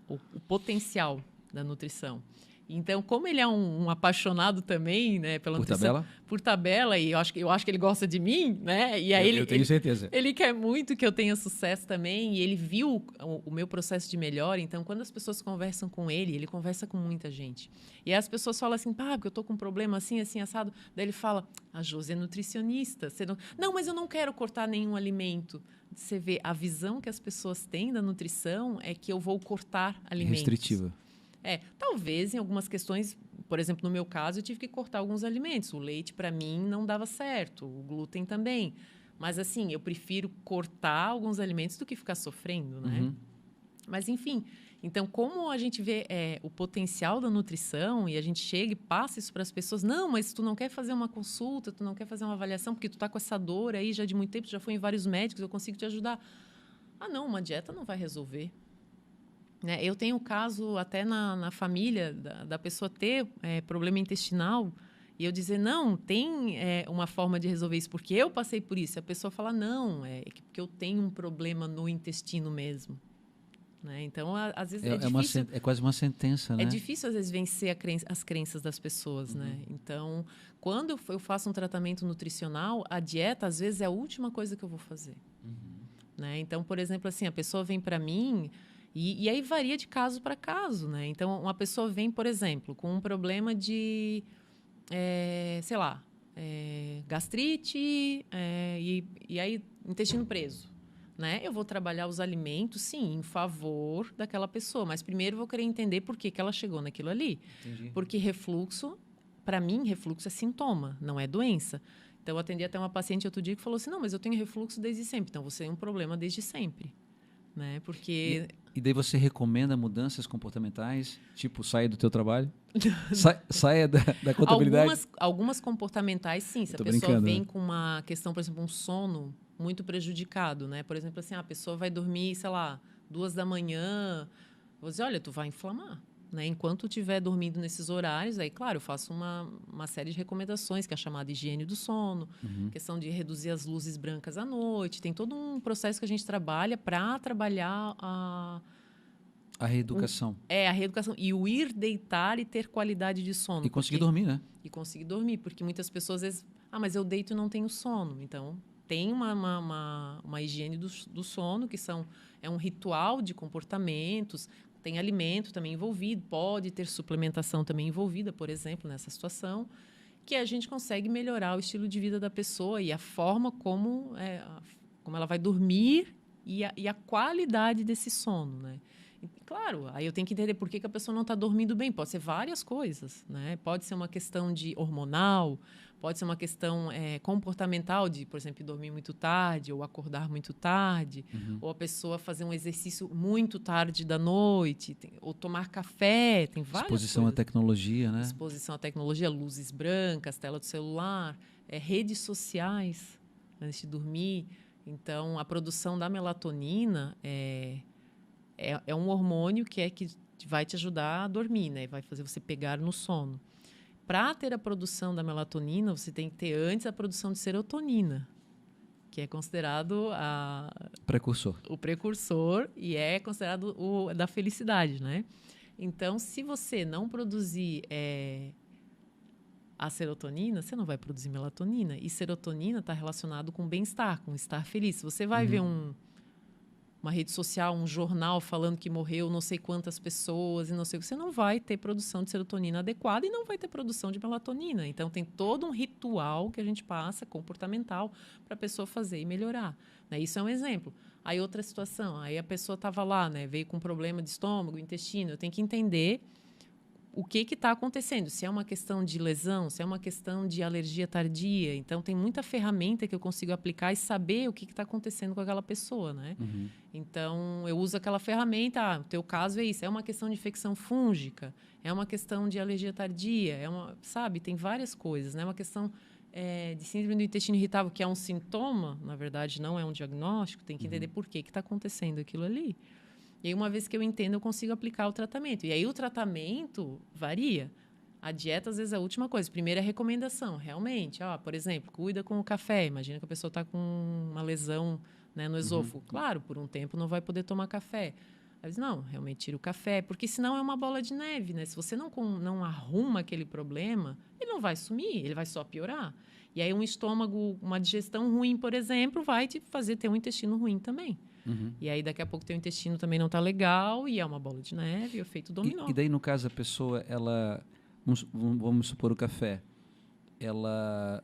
o potencial da nutrição. Então, como ele é um apaixonado também, né, pela nutrição, por tabela, e eu acho que ele gosta de mim, né? E aí eu tenho certeza. Ele quer muito que eu tenha sucesso também, e ele viu o meu processo de melhora. Então, quando as pessoas conversam com ele conversa com muita gente. E aí as pessoas falam assim, porque eu tô com um problema assim, assim, assado. Daí ele fala, a Josi é nutricionista. Você não, mas eu não quero cortar nenhum alimento. Você vê, a visão que as pessoas têm da nutrição é que eu vou cortar alimentos. Restritiva. Talvez em algumas questões, por exemplo, no meu caso, eu tive que cortar alguns alimentos. O leite, para mim, não dava certo. O glúten também. Mas, assim, eu prefiro cortar alguns alimentos do que ficar sofrendo, né? Mas, enfim. Então, como a gente vê o potencial da nutrição e a gente chega e passa isso para as pessoas, não, mas tu não quer fazer uma consulta, tu não quer fazer uma avaliação porque tu está com essa dor aí já de muito tempo, tu já foi em vários médicos, eu consigo te ajudar. Ah, não, uma dieta não vai resolver. Né? Eu tenho um caso até na família da pessoa ter problema intestinal e eu dizer, não, tem uma forma de resolver isso, porque eu passei por isso. E a pessoa fala, não, porque eu tenho um problema no intestino mesmo. Né? Então, às vezes é difícil. É quase uma sentença, né? É difícil, às vezes, vencer as crenças das pessoas. Né? Então, quando eu faço um tratamento nutricional, a dieta, às vezes, é a última coisa que eu vou fazer. Né? Então, por exemplo, assim, a pessoa vem para mim e aí varia de caso para caso. Né? Então, uma pessoa vem, por exemplo, com um problema de, sei lá, gastrite e aí intestino preso. Né? Eu vou trabalhar os alimentos, sim, em favor daquela pessoa, mas primeiro vou querer entender por que ela chegou naquilo ali. Entendi. Porque refluxo, para mim, refluxo é sintoma, não é doença. Então, eu atendi até uma paciente outro dia que falou assim, não, mas eu tenho refluxo desde sempre. Então, você tem um problema desde sempre. Né? Porque... E daí você recomenda mudanças comportamentais? Tipo, saia do teu trabalho? saia da contabilidade? Algumas comportamentais, sim. Se a pessoa vem com uma questão, por exemplo, um sono muito prejudicado, né? Por exemplo, assim, a pessoa vai dormir, sei lá, 2 da manhã. Vou dizer, olha, tu vai inflamar. Né? Enquanto estiver dormindo nesses horários, aí, claro, eu faço uma série de recomendações, que é a chamada higiene do sono, questão de reduzir as luzes brancas à noite. Tem todo um processo que a gente trabalha para trabalhar a reeducação. A reeducação. E o ir deitar e ter qualidade de sono. E conseguir dormir, né? E conseguir dormir, porque muitas pessoas, às vezes, mas eu deito e não tenho sono. Então, tem uma higiene do sono, que é um ritual de comportamentos. Tem alimento também envolvido, pode ter suplementação também envolvida, por exemplo, nessa situação, que a gente consegue melhorar o estilo de vida da pessoa e a forma como ela vai dormir e a qualidade desse sono, né? E, claro, aí eu tenho que entender por que a pessoa não está dormindo bem. Pode ser várias coisas, né? Pode ser uma questão de hormonal, pode ser uma questão comportamental de, por exemplo, dormir muito tarde ou acordar muito tarde, ou a pessoa fazer um exercício muito tarde da noite, ou tomar café, tem várias Exposição coisas. à tecnologia, né? Exposição à tecnologia, luzes brancas, tela do celular, redes sociais antes de dormir. Então, a produção da melatonina é um hormônio que vai te ajudar a dormir, né? Vai fazer você pegar no sono. Para ter a produção da melatonina, você tem que ter antes a produção de serotonina, que é considerado o precursor e é considerado o da felicidade, né? Então, se você não produzir a serotonina, você não vai produzir melatonina. E serotonina está relacionado com bem-estar, com estar feliz. Se você vai ver uma rede social, um jornal falando que morreu não sei quantas pessoas e não sei o que, você não vai ter produção de serotonina adequada e não vai ter produção de melatonina. Então, tem todo um ritual que a gente passa, comportamental, para a pessoa fazer e melhorar. Né? Isso é um exemplo. Aí, outra situação, aí a pessoa estava lá, né, veio com problema de estômago, intestino, eu tenho que entender o que está acontecendo, se é uma questão de lesão, se é uma questão de alergia tardia. Então, tem muita ferramenta que eu consigo aplicar e saber o que está acontecendo com aquela pessoa, né? Então, eu uso aquela ferramenta, o teu caso é isso, é uma questão de infecção fúngica, é uma questão de alergia tardia, sabe? Tem várias coisas, né? É uma questão de síndrome do intestino irritável, que é um sintoma, na verdade, não é um diagnóstico, tem que entender por que está acontecendo aquilo ali. E aí, uma vez que eu entendo, eu consigo aplicar o tratamento. E aí, o tratamento varia. A dieta, às vezes, é a última coisa. Primeiro, é a recomendação. Realmente, por exemplo, cuida com o café. Imagina que a pessoa está com uma lesão, né, no esôfago. Claro, por um tempo não vai poder tomar café. Aí diz, não, realmente tira o café. Porque senão é uma bola de neve, né? Se você não arruma aquele problema, ele não vai sumir, ele vai só piorar. E aí, um estômago, uma digestão ruim, por exemplo, vai te fazer ter um intestino ruim também. E aí, daqui a pouco, teu intestino também não está legal e é uma bola de neve, efeito dominó. E daí, no caso, a pessoa, vamos supor o café, ela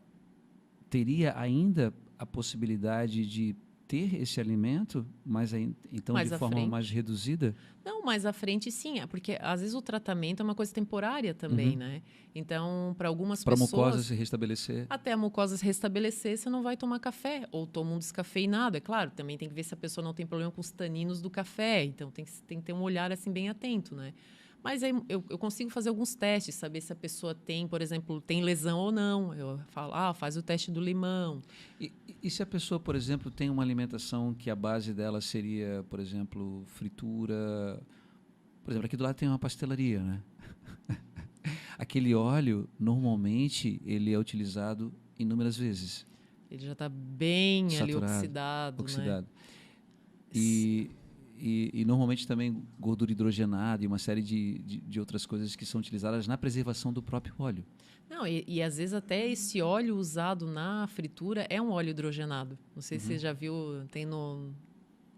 teria ainda a possibilidade de ter esse alimento, mas então Mais de à forma frente. mais reduzida? Não, mais à frente sim, porque às vezes o tratamento é uma coisa temporária também, né? Então, para algumas Para a mucosa pessoas, se restabelecer. até a mucosa se restabelecer, você não vai tomar café ou toma um descafeinado. É claro, também tem que ver se a pessoa não tem problema com os taninos do café, então tem que ter um olhar assim bem atento, né? Mas aí eu consigo fazer alguns testes, saber se a pessoa tem, por exemplo, tem lesão ou não. Eu falo, faz o teste do limão. E se a pessoa, por exemplo, tem uma alimentação que a base dela seria, por exemplo, fritura... Por exemplo, aqui do lado tem uma pastelaria, né? Aquele óleo, normalmente, ele é utilizado inúmeras vezes. Ele já está bem ali Saturado, oxidado, né? E normalmente também gordura hidrogenada e uma série de outras coisas que são utilizadas na preservação do próprio óleo. Não, e às vezes até esse óleo usado na fritura é um óleo hidrogenado. Não sei se você já viu, tem no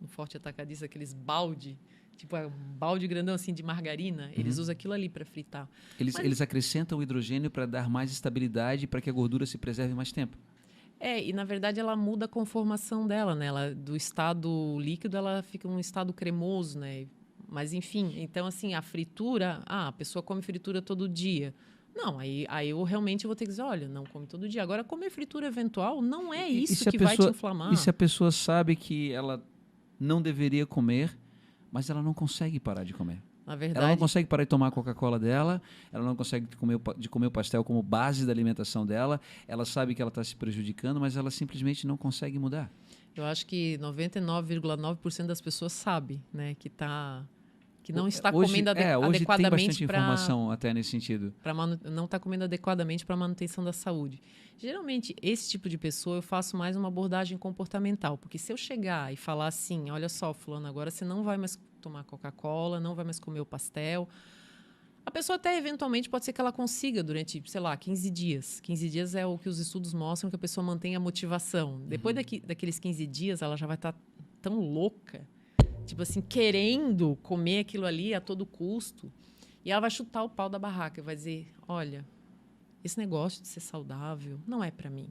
Forte Atacadista aqueles balde, tipo um balde grandão assim de margarina. Eles usam aquilo ali para fritar. Eles acrescentam o hidrogênio para dar mais estabilidade para que a gordura se preserve mais tempo. E na verdade ela muda a conformação dela, né? Ela, do estado líquido ela fica um estado cremoso, né? Mas enfim, então assim, a fritura, a pessoa come fritura todo dia. Não, aí eu realmente vou ter que dizer, olha, não come todo dia. Agora, comer fritura eventual não é isso que vai te inflamar. E se a pessoa sabe que ela não deveria comer, mas ela não consegue parar de comer? Na verdade, ela não consegue parar de tomar a Coca-Cola dela, ela não consegue comer o pastel como base da alimentação dela, ela sabe que ela está se prejudicando, mas ela simplesmente não consegue mudar. Eu acho que 99,9% das pessoas sabe, né, que não está comendo adequadamente. Hoje tem bastante informação até nesse sentido. Não está comendo adequadamente para a manutenção da saúde. Geralmente, esse tipo de pessoa, eu faço mais uma abordagem comportamental. Porque se eu chegar e falar assim, olha só, fulano, agora você não vai mais tomar Coca-Cola, não vai mais comer o pastel. A pessoa até, eventualmente, pode ser que ela consiga durante, sei lá, 15 dias. 15 dias é o que os estudos mostram que a pessoa mantém a motivação. Depois daqueles 15 dias, ela já vai estar tão louca, tipo assim, querendo comer aquilo ali a todo custo. E ela vai chutar o pau da barraca e vai dizer, olha, esse negócio de ser saudável não é para mim.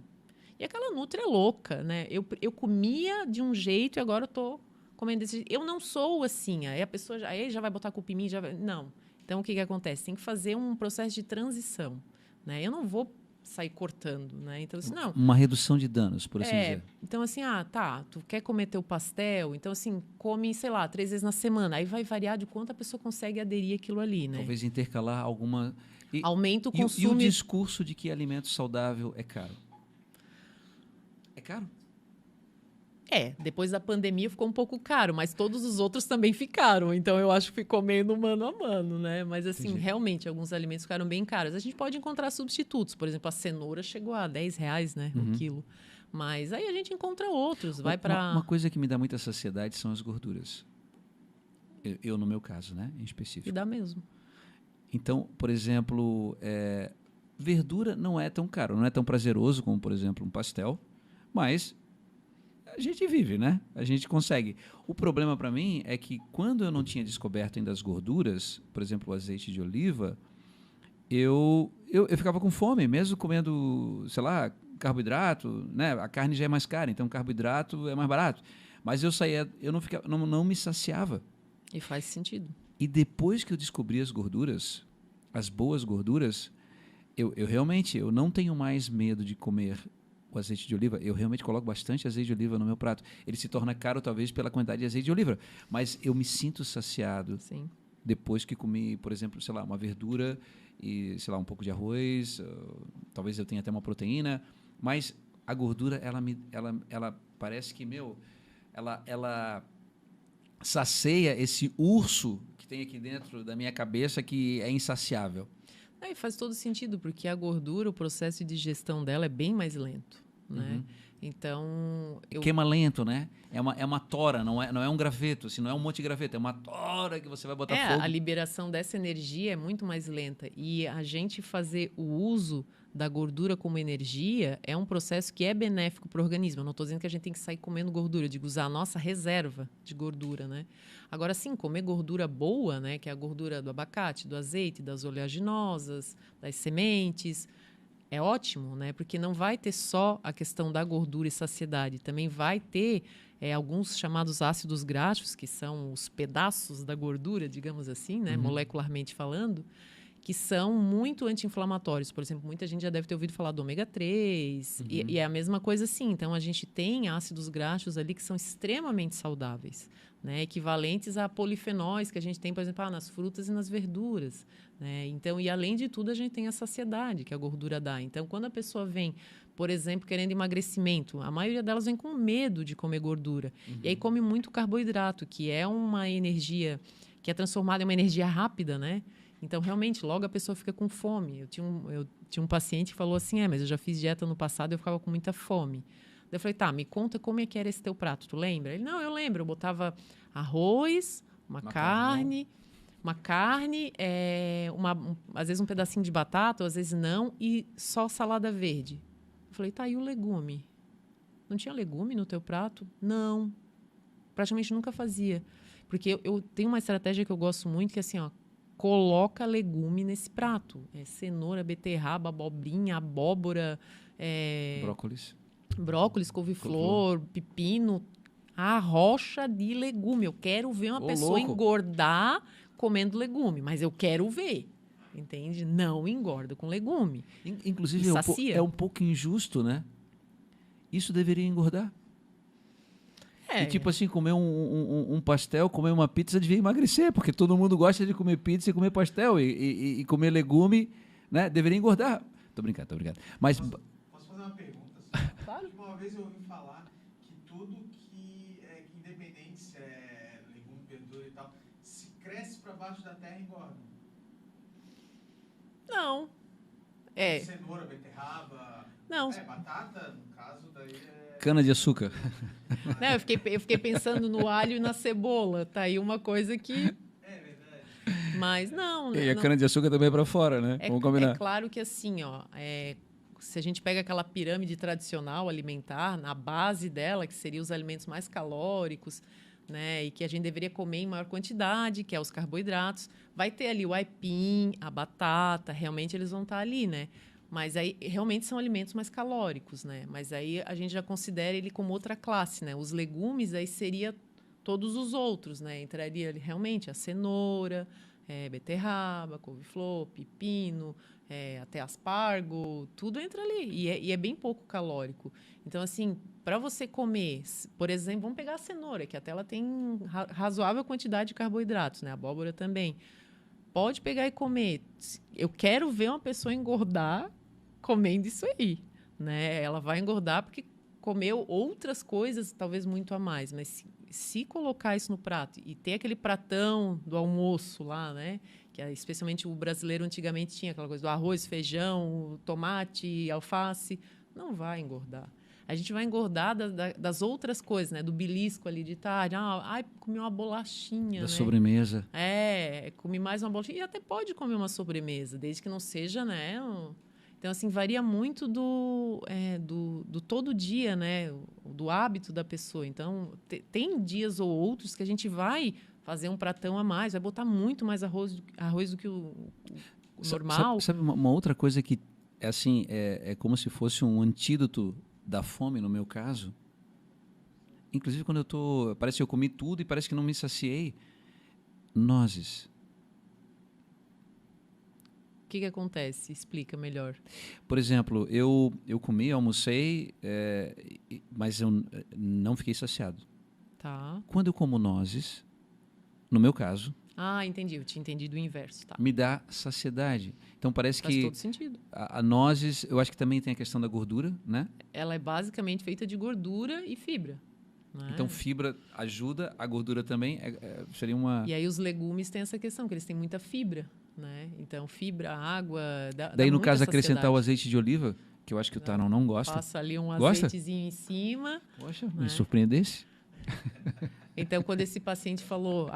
E aquela nutri é louca, né? Eu comia de um jeito e agora eu tô comendo desse jeito. Eu não sou assim. Aí a pessoa já vai botar a culpa em mim. Não. Então, o que acontece? Tem que fazer um processo de transição, né? Eu não vou sair cortando, né? Então, assim, não. Uma redução de danos, por assim dizer. Então, assim, tu quer comer teu pastel? Então, assim, come, sei lá, 3 vezes na semana. Aí vai variar de quanto a pessoa consegue aderir àquilo ali, né? Talvez intercalar alguma... Aumenta o consumo. E o discurso de que alimento saudável é caro? É caro? Depois da pandemia ficou um pouco caro, mas todos os outros também ficaram. Então, eu acho que ficou meio no mano a mano, né? Mas, assim, Entendi. Realmente, alguns alimentos ficaram bem caros. A gente pode encontrar substitutos. Por exemplo, a cenoura chegou a R$10, né? O quilo. Mas aí a gente encontra outros. Uma coisa que me dá muita saciedade são as gorduras. Eu no meu caso, né? Em específico. E dá mesmo. Então, por exemplo, verdura não é tão caro, não é tão prazeroso como, por exemplo, um pastel, mas a gente vive, né? A gente consegue. O problema para mim é que quando eu não tinha descoberto ainda as gorduras, por exemplo, o azeite de oliva, eu ficava com fome, mesmo comendo, sei lá, carboidrato, né? A carne já é mais cara, então o carboidrato é mais barato. Mas eu saía, eu não me saciava. E faz sentido. E depois que eu descobri as gorduras, as boas gorduras, eu realmente não tenho mais medo de comer o azeite de oliva. Eu realmente coloco bastante azeite de oliva no meu prato. Ele se torna caro, talvez, pela quantidade de azeite de oliva. Mas eu me sinto saciado. Sim. Depois que comi, por exemplo, sei lá, uma verdura e, sei lá, um pouco de arroz. Talvez eu tenha até uma proteína. Mas a gordura, ela parece que, ela sacia esse urso que tem aqui dentro da minha cabeça que é insaciável. E faz todo sentido, porque a gordura, o processo de digestão dela é bem mais lento, né? Então... Queima lento, né? É uma tora, não é um graveto, assim, não é um monte de graveto, é uma tora que você vai botar fogo. A liberação dessa energia é muito mais lenta. E a gente fazer o uso da gordura como energia é um processo que é benéfico para o organismo. Eu não estou dizendo que a gente tem que sair comendo gordura, eu digo usar a nossa reserva de gordura, né? Agora, sim, comer gordura boa, né? Que é a gordura do abacate, do azeite, das oleaginosas, das sementes, é ótimo, né? Porque não vai ter só a questão da gordura e saciedade, também vai ter alguns chamados ácidos graxos, que são os pedaços da gordura, digamos assim, né? Molecularmente falando, que são muito anti-inflamatórios. Por exemplo, muita gente já deve ter ouvido falar do ômega 3, e é a mesma coisa assim. Então, a gente tem ácidos graxos ali que são extremamente saudáveis, né? Equivalentes a polifenóis que a gente tem, por exemplo, nas frutas e nas verduras, né? Então, e além de tudo, a gente tem a saciedade que a gordura dá. Então, quando a pessoa vem, por exemplo, querendo emagrecimento, a maioria delas vem com medo de comer gordura. E aí come muito carboidrato, que é uma energia que é transformada em uma energia rápida, né? Então, realmente, logo a pessoa fica com fome. Eu tinha um paciente que falou assim, mas eu já fiz dieta no passado e eu ficava com muita fome. Daí eu falei, tá, me conta como é que era esse teu prato, tu lembra? Ele, não, eu lembro, eu botava arroz, uma carne, às vezes um pedacinho de batata, às vezes não, e só salada verde. Eu falei, tá, e o legume? Não tinha legume no teu prato? Não, praticamente nunca fazia. Porque eu tenho uma estratégia que eu gosto muito, que é assim, coloca legume nesse prato. Cenoura, beterraba, abobrinha, abóbora... Brócolis, couve-flor, pepino. A rocha de legume. Eu quero ver uma pessoa engordar comendo legume, mas eu quero ver. Entende? Não engorda com legume. Inclusive, é um pouco injusto, né? Isso deveria engordar. E tipo assim, comer um pastel, comer uma pizza devia emagrecer, porque todo mundo gosta de comer pizza e comer pastel. E comer legume, né? Deveria engordar. Tô brincando. Mas... Posso fazer uma pergunta? Assim? Claro. Uma vez eu ouvi falar que tudo que é independente se é legume, verdura e tal, se cresce para baixo da terra, engorda. Não. Cenoura, beterraba... Não. Batata, no caso, daí cana de açúcar. Não, eu fiquei pensando no alho e na cebola. Tá aí uma coisa que... É verdade. Mas não... E a cana de açúcar também é para fora, né? Vamos combinar. É claro que assim, se a gente pega aquela pirâmide tradicional alimentar, na base dela, que seriam os alimentos mais calóricos, né, e que a gente deveria comer em maior quantidade, que é os carboidratos, vai ter ali o aipim, a batata, realmente eles vão estar ali, né? Mas aí realmente são alimentos mais calóricos, né? Mas aí a gente já considera ele como outra classe, né? Os legumes aí seria todos os outros, né? Entraria ali realmente a cenoura, beterraba, couve-flor, pepino, até aspargo, tudo entra ali. E é bem pouco calórico. Então, assim, para você comer, por exemplo, vamos pegar a cenoura, que até ela tem razoável quantidade de carboidratos, né? A abóbora também. Pode pegar e comer. Eu quero ver uma pessoa engordar comendo isso aí, né? Ela vai engordar porque comeu outras coisas, talvez muito a mais, mas se colocar isso no prato e ter aquele pratão do almoço lá, né? Que especialmente o brasileiro antigamente tinha aquela coisa do arroz, feijão, tomate, alface, não vai engordar. A gente vai engordar das outras coisas, né? Do belisco ali de tarde. Comi uma bolachinha, da né? Sobremesa. Comi mais uma bolachinha. E até pode comer uma sobremesa, desde que não seja, né? Então, assim, varia muito do todo dia, né? Do hábito da pessoa. Então, tem dias ou outros que a gente vai fazer um pratão a mais, vai botar muito mais arroz do que o normal. Sabe uma outra coisa que é como se fosse um antídoto da fome, no meu caso? Inclusive, quando parece que eu comi tudo e parece que não me saciei. Nozes. O que acontece? Explica melhor. Por exemplo, eu comi, almocei, mas eu não fiquei saciado. Tá. Quando eu como nozes, no meu caso... entendi. Eu tinha entendido o inverso. Tá. Me dá saciedade. Então, parece Faz que... todo sentido. A nozes, eu acho que também tem a questão da gordura, né? Ela é basicamente feita de gordura e fibra. Então, fibra ajuda, a gordura também seria uma... E aí os legumes têm essa questão, que eles têm muita fibra, né? Então, fibra, água, Daí, no caso, saciedade. acrescentar o azeite de oliva, que eu acho que o Taron não gosta. Passa ali um Gosta? azeitezinho em cima. Poxa, né? Me surpreendesse. Então, quando esse paciente falou,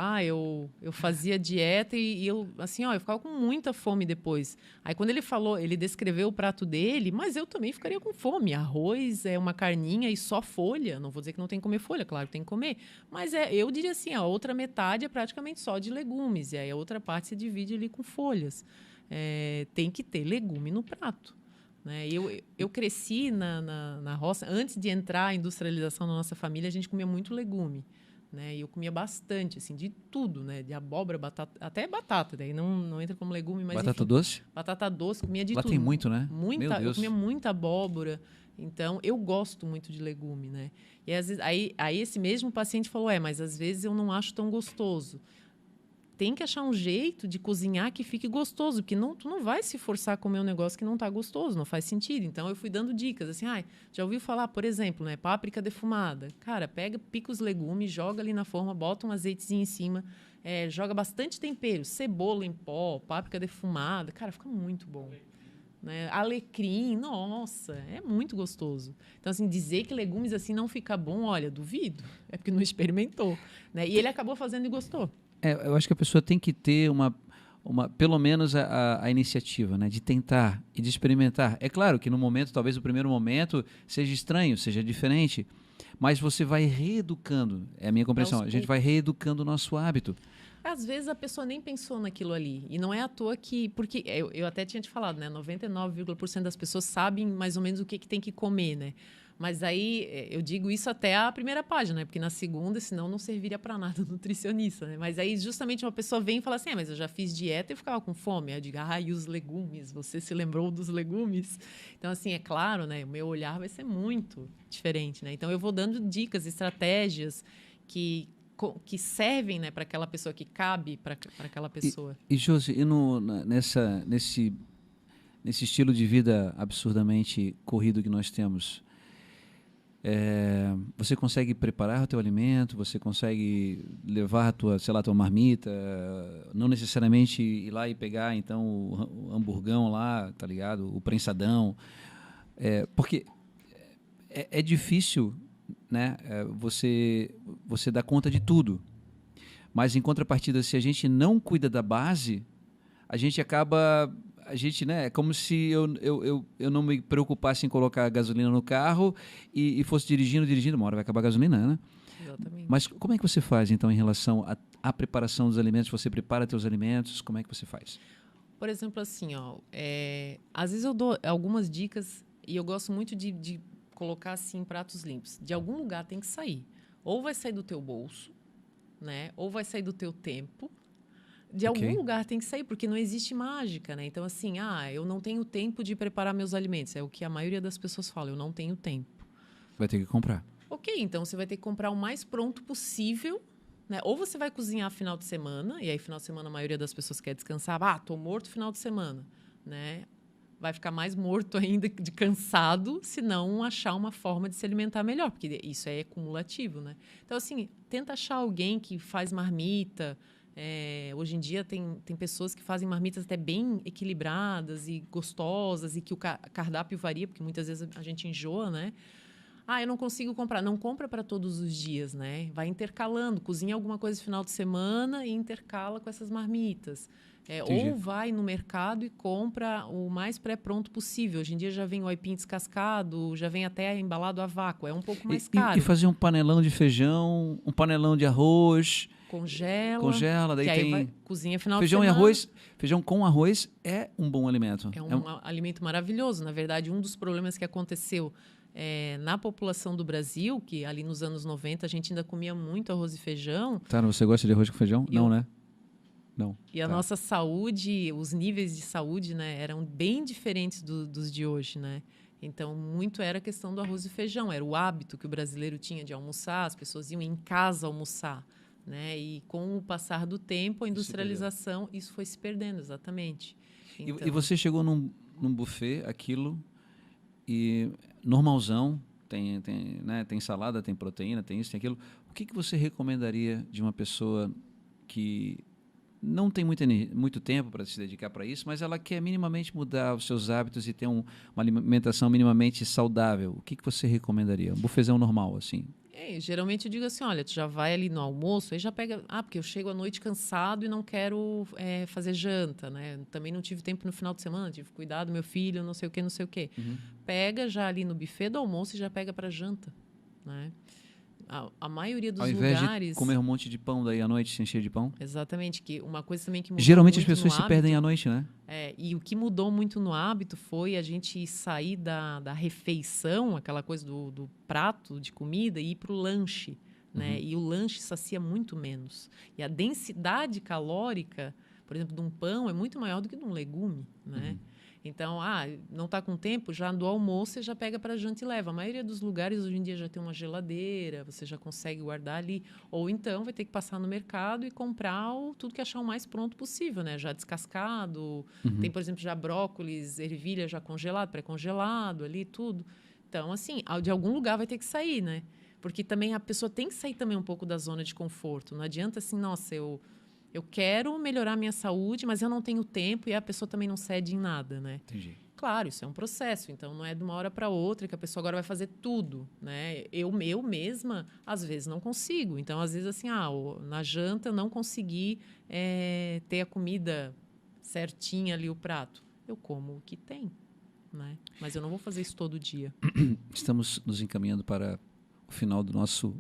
eu fazia dieta e eu, assim, eu ficava com muita fome depois. Aí, quando ele falou, ele descreveu o prato dele, mas eu também ficaria com fome. Arroz, uma carninha e só folha. Não vou dizer que não tem que comer folha, claro que tem que comer. Mas eu diria assim, a outra metade é praticamente só de legumes. E aí, a outra parte se divide ali com folhas. Tem que ter legume no prato. né? Eu cresci na roça. Antes de entrar a industrialização na nossa família, a gente comia muito legume, né? E eu comia bastante, assim, de tudo, né? De abóbora, batata, até batata, daí não entra como legume, mas Batata enfim, doce? batata doce, comia de Lá tudo. tem muito, né? Meu Eu Deus. comia muita abóbora. Então, eu gosto muito de legume, né? E às vezes, aí esse mesmo paciente falou, mas às vezes eu não acho tão gostoso. Tem que achar um jeito de cozinhar que fique gostoso, porque tu não vai se forçar a comer um negócio que não está gostoso, não faz sentido. Então, eu fui dando dicas, assim, já ouviu falar, por exemplo, né, páprica defumada? Cara, pica os legumes, joga ali na forma, bota um azeitezinho em cima, joga bastante tempero, cebola em pó, páprica defumada, cara, fica muito bom. Né? Alecrim, nossa, é muito gostoso. Então, assim, dizer que legumes assim não fica bom, olha, duvido. É porque não experimentou. Né? E ele acabou fazendo e gostou. Eu acho que a pessoa tem que ter pelo menos a iniciativa, né, de tentar e de experimentar. É claro que no momento, talvez o primeiro momento, seja estranho, seja diferente, mas você vai reeducando, é a minha compreensão, a gente vai reeducando o nosso hábito. Às vezes a pessoa nem pensou naquilo ali. E não é à toa que... Porque eu até tinha te falado, né? 99% das pessoas sabem mais ou menos o que tem que comer, né? Mas aí eu digo isso até a primeira página, né? Porque na segunda, senão não serviria para nada nutricionista, né? Mas aí justamente uma pessoa vem e fala assim, mas eu já fiz dieta e ficava com fome. Aí eu digo, e os legumes? Você se lembrou dos legumes? Então, assim, é claro, né? O meu olhar vai ser muito diferente, né? Então, eu vou dando dicas, estratégias que servem, né, para aquela pessoa, que cabe para aquela pessoa. E Josi, nesse estilo de vida absurdamente corrido que nós temos, você consegue preparar o teu alimento, você consegue levar a tua marmita, não necessariamente ir lá e pegar então o hamburgão lá, tá ligado? O prensadão, porque é difícil, né? Você dá conta de tudo, mas em contrapartida, se a gente não cuida da base, a gente acaba, né? É como se eu não me preocupasse em colocar gasolina no carro e fosse dirigindo, uma hora vai acabar a gasolina, né? Exatamente. Mas como é que você faz então em relação à preparação dos alimentos? Você prepara teus alimentos? Como é que você faz? Por exemplo, assim, às vezes eu dou algumas dicas e eu gosto muito de colocar assim pratos limpos. De algum lugar tem que sair. Ou vai sair do teu bolso, né? Ou vai sair do teu tempo. De algum lugar tem que sair, porque não existe mágica, né? Então, assim, eu não tenho tempo de preparar meus alimentos. É o que a maioria das pessoas fala, eu não tenho tempo. Vai ter que comprar. Ok, então você vai ter que comprar o mais pronto possível, né? Ou você vai cozinhar final de semana, e aí final de semana a maioria das pessoas quer descansar. Tô morto final de semana, né? Vai ficar mais morto ainda de cansado se não achar uma forma de se alimentar melhor, porque isso é cumulativo, né? Então, assim, tenta achar alguém que faz marmita. Hoje em dia tem pessoas que fazem marmitas até bem equilibradas e gostosas e que o cardápio varia, porque muitas vezes a gente enjoa, né? Eu não consigo comprar. Não compra para todos os dias, né? Vai intercalando. Cozinha alguma coisa no final de semana e intercala com essas marmitas. Ou vai no mercado e compra o mais pré-pronto possível. Hoje em dia já vem o aipim descascado, já vem até embalado a vácuo. É um pouco mais caro. E fazer um panelão de feijão, um panelão de arroz... Congela, daí tem... cozinha final feijão de semana. E arroz. Feijão com arroz é um bom alimento. É um alimento maravilhoso. Na verdade, um dos problemas que aconteceu na população do Brasil, que ali nos anos 90 a gente ainda comia muito arroz e feijão. Tá, você gosta de arroz com feijão? Não, né? Não. E a nossa saúde, os níveis de saúde, né, eram bem diferentes dos de hoje, né? Então, muito era a questão do arroz e feijão. Era o hábito que o brasileiro tinha de almoçar, as pessoas iam em casa almoçar, né? E com o passar do tempo, a industrialização, isso foi se perdendo, exatamente. Então... E você chegou num buffet, aquilo, e normalzão, tem salada, tem proteína, tem isso, tem aquilo. O que você recomendaria de uma pessoa que não tem muito tempo para se dedicar para isso, mas ela quer minimamente mudar os seus hábitos e ter uma alimentação minimamente saudável? O que você recomendaria? Um buffetzão normal, assim? Geralmente eu digo assim, olha, tu já vai ali no almoço, aí já pega... porque eu chego à noite cansado e não quero fazer janta, né? Também não tive tempo no final de semana, tive que cuidar do meu filho, não sei o quê. Uhum. Pega já ali no buffet do almoço e já pega para janta, né? a maioria dos Ao invés lugares... de comer um monte de pão daí à noite, se encher de pão. Exatamente, que uma coisa também que mudou Geralmente as muito pessoas no se hábito, perdem à noite, né? e o que mudou muito no hábito foi a gente sair da refeição, aquela coisa do prato de comida, e ir para o lanche, né? E o lanche sacia muito menos. E a densidade calórica, por exemplo, de um pão é muito maior do que de um legume, né? Então, não está com tempo, já do almoço você já pega para janta e leva. A maioria dos lugares hoje em dia já tem uma geladeira, você já consegue guardar ali. Ou então vai ter que passar no mercado e comprar tudo que achar o mais pronto possível, né? Já descascado. Tem, por exemplo, já brócolis, ervilha já congelado, pré-congelado ali, tudo. Então, assim, de algum lugar vai ter que sair, né? Porque também a pessoa tem que sair também um pouco da zona de conforto. Não adianta assim, nossa, eu quero melhorar a minha saúde, mas eu não tenho tempo e a pessoa também não cede em nada, né? Entendi. Claro, isso é um processo, então não é de uma hora para outra que a pessoa agora vai fazer tudo, né? Eu mesma, às vezes, não consigo. Então, às vezes, assim, na janta eu não consegui ter a comida certinha ali, o prato. Eu como o que tem, né? Mas eu não vou fazer isso todo dia. Estamos nos encaminhando para o final do nosso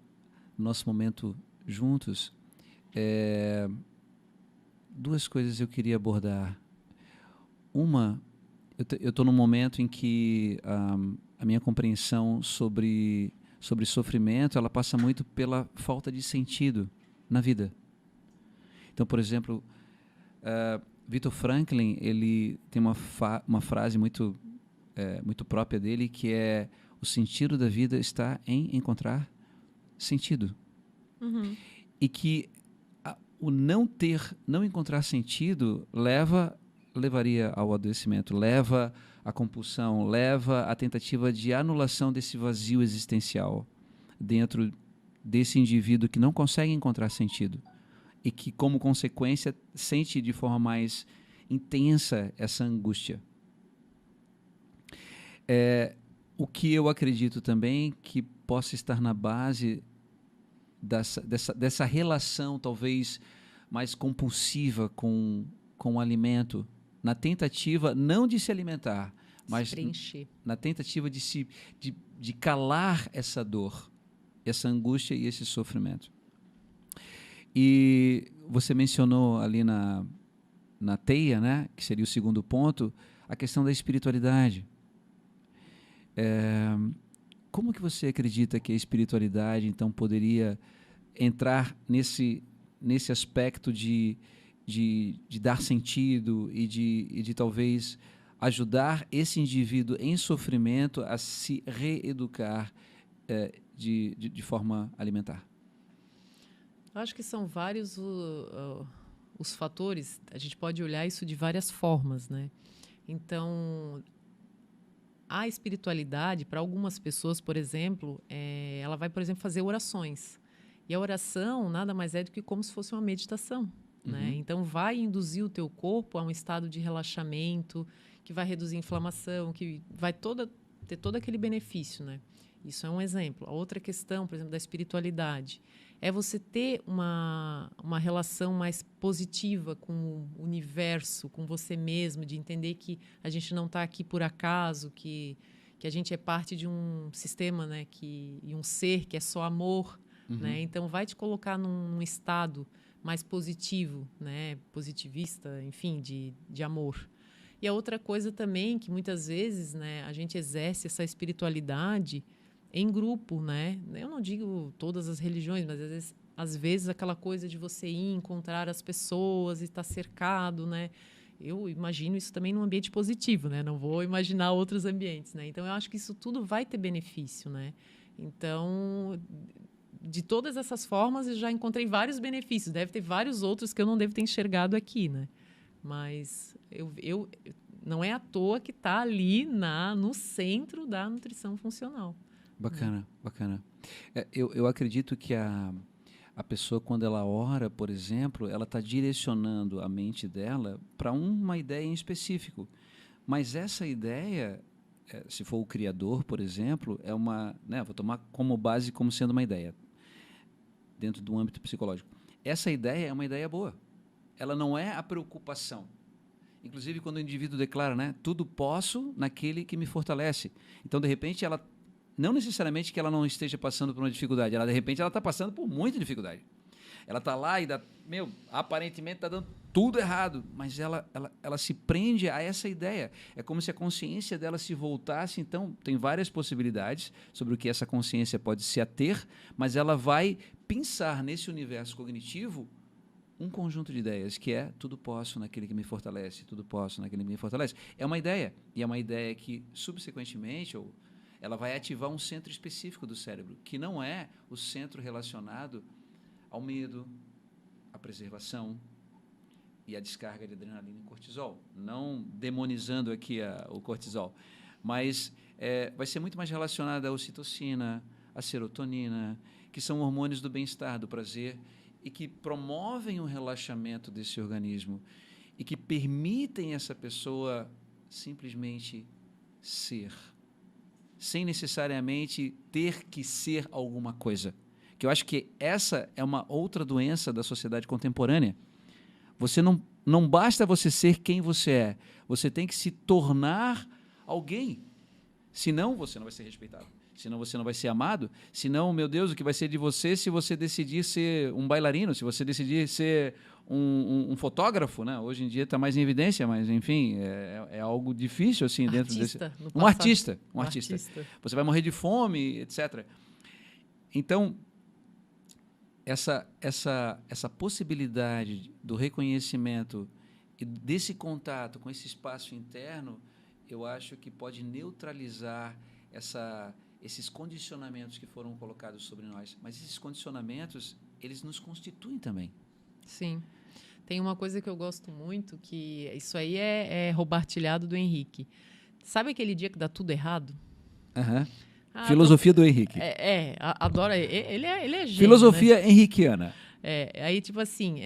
momento juntos. Duas coisas eu queria abordar. Uma, eu estou num momento em que a minha compreensão sobre sofrimento, ela passa muito pela falta de sentido na vida. Então, por exemplo, Viktor Franklin, ele tem uma frase muito própria dele, que é: o sentido da vida está em encontrar sentido. E que o não encontrar sentido levaria ao adoecimento, leva à compulsão, leva à tentativa de anulação desse vazio existencial dentro desse indivíduo que não consegue encontrar sentido e que, como consequência, sente de forma mais intensa essa angústia. O que eu acredito também que possa estar na base dessa relação talvez mais compulsiva com o alimento, na tentativa não de se alimentar, mas na tentativa de calar essa dor, essa angústia e esse sofrimento. E você mencionou ali na teia, né, que seria o segundo ponto, a questão da espiritualidade. Como que você acredita que a espiritualidade, então, poderia entrar nesse aspecto de dar sentido e de talvez ajudar esse indivíduo em sofrimento a se reeducar de forma alimentar? Eu acho que são vários os fatores. A gente pode olhar isso de várias formas, né? Então, a espiritualidade, para algumas pessoas, por exemplo, ela vai, por exemplo, fazer orações. E a oração nada mais é do que como se fosse uma meditação, né? Então, vai induzir o teu corpo a um estado de relaxamento, que vai reduzir a inflamação, que vai ter todo aquele benefício, né? Isso é um exemplo. A outra questão, por exemplo, da espiritualidade, é você ter uma relação mais positiva com o universo, com você mesmo, de entender que a gente não está aqui por acaso, que a gente é parte de um sistema, né, e um ser que é só amor, né? Então, vai te colocar num estado mais positivo, né, positivista, enfim, de amor. E a outra coisa também, que muitas vezes, né, a gente exerce essa espiritualidade em grupo, né? Eu não digo todas as religiões, mas às vezes aquela coisa de você ir encontrar as pessoas e estar cercado, né? Eu imagino isso também num ambiente positivo, né? Não vou imaginar outros ambientes, né? Então, eu acho que isso tudo vai ter benefício, né? Então, de todas essas formas, eu já encontrei vários benefícios. Deve ter vários outros que eu não devo ter enxergado aqui, né? Mas eu não é à toa que está ali no centro da nutrição funcional. Bacana, bacana. Eu acredito que a pessoa, quando ela ora, por exemplo, ela está direcionando a mente dela para uma ideia em específico. Mas essa ideia, se for o Criador, por exemplo, é uma... né, vou tomar como base como sendo uma ideia, dentro do âmbito psicológico. Essa ideia é uma ideia boa. Ela não é a preocupação. Inclusive, quando o indivíduo declara, né, tudo posso naquele que me fortalece. Então, de repente, ela não necessariamente que ela não esteja passando por uma dificuldade, ela de repente ela está passando por muita dificuldade. Ela está lá e aparentemente está dando tudo errado, mas ela se prende a essa ideia. É como se a consciência dela se voltasse. Então, tem várias possibilidades sobre o que essa consciência pode se ater, mas ela vai pensar nesse universo cognitivo um conjunto de ideias, que é tudo posso naquele que me fortalece, tudo posso naquele que me fortalece. É uma ideia, e é uma ideia que, subsequentemente, ela vai ativar um centro específico do cérebro, que não é o centro relacionado ao medo, à preservação e à descarga de adrenalina e cortisol. Não demonizando aqui o cortisol, mas vai ser muito mais relacionado à ocitocina, à serotonina, que são hormônios do bem-estar, do prazer, e que promovem o relaxamento desse organismo e que permitem essa pessoa simplesmente ser, sem necessariamente ter que ser alguma coisa. Que eu acho que essa é uma outra doença da sociedade contemporânea. Você não basta você ser quem você é, você tem que se tornar alguém. Senão você não vai ser respeitado, senão você não vai ser amado, senão, meu Deus, o que vai ser de você se você decidir ser um bailarino, se você decidir ser um fotógrafo, né? Hoje em dia está mais em evidência, mas enfim, é algo difícil assim dentro desse... Um artista. Você vai morrer de fome, etc. Então, essa possibilidade do reconhecimento e desse contato com esse espaço interno, eu acho que pode neutralizar esses condicionamentos que foram colocados sobre nós. Mas esses condicionamentos, eles nos constituem também. Sim. Tem uma coisa que eu gosto muito, que isso aí é roubartilhado do Henrique. Sabe aquele dia que dá tudo errado? Aham. Filosofia do Henrique. Adoro. Ele é gênio, filosofia, né? henriquiana. Aí, tipo assim,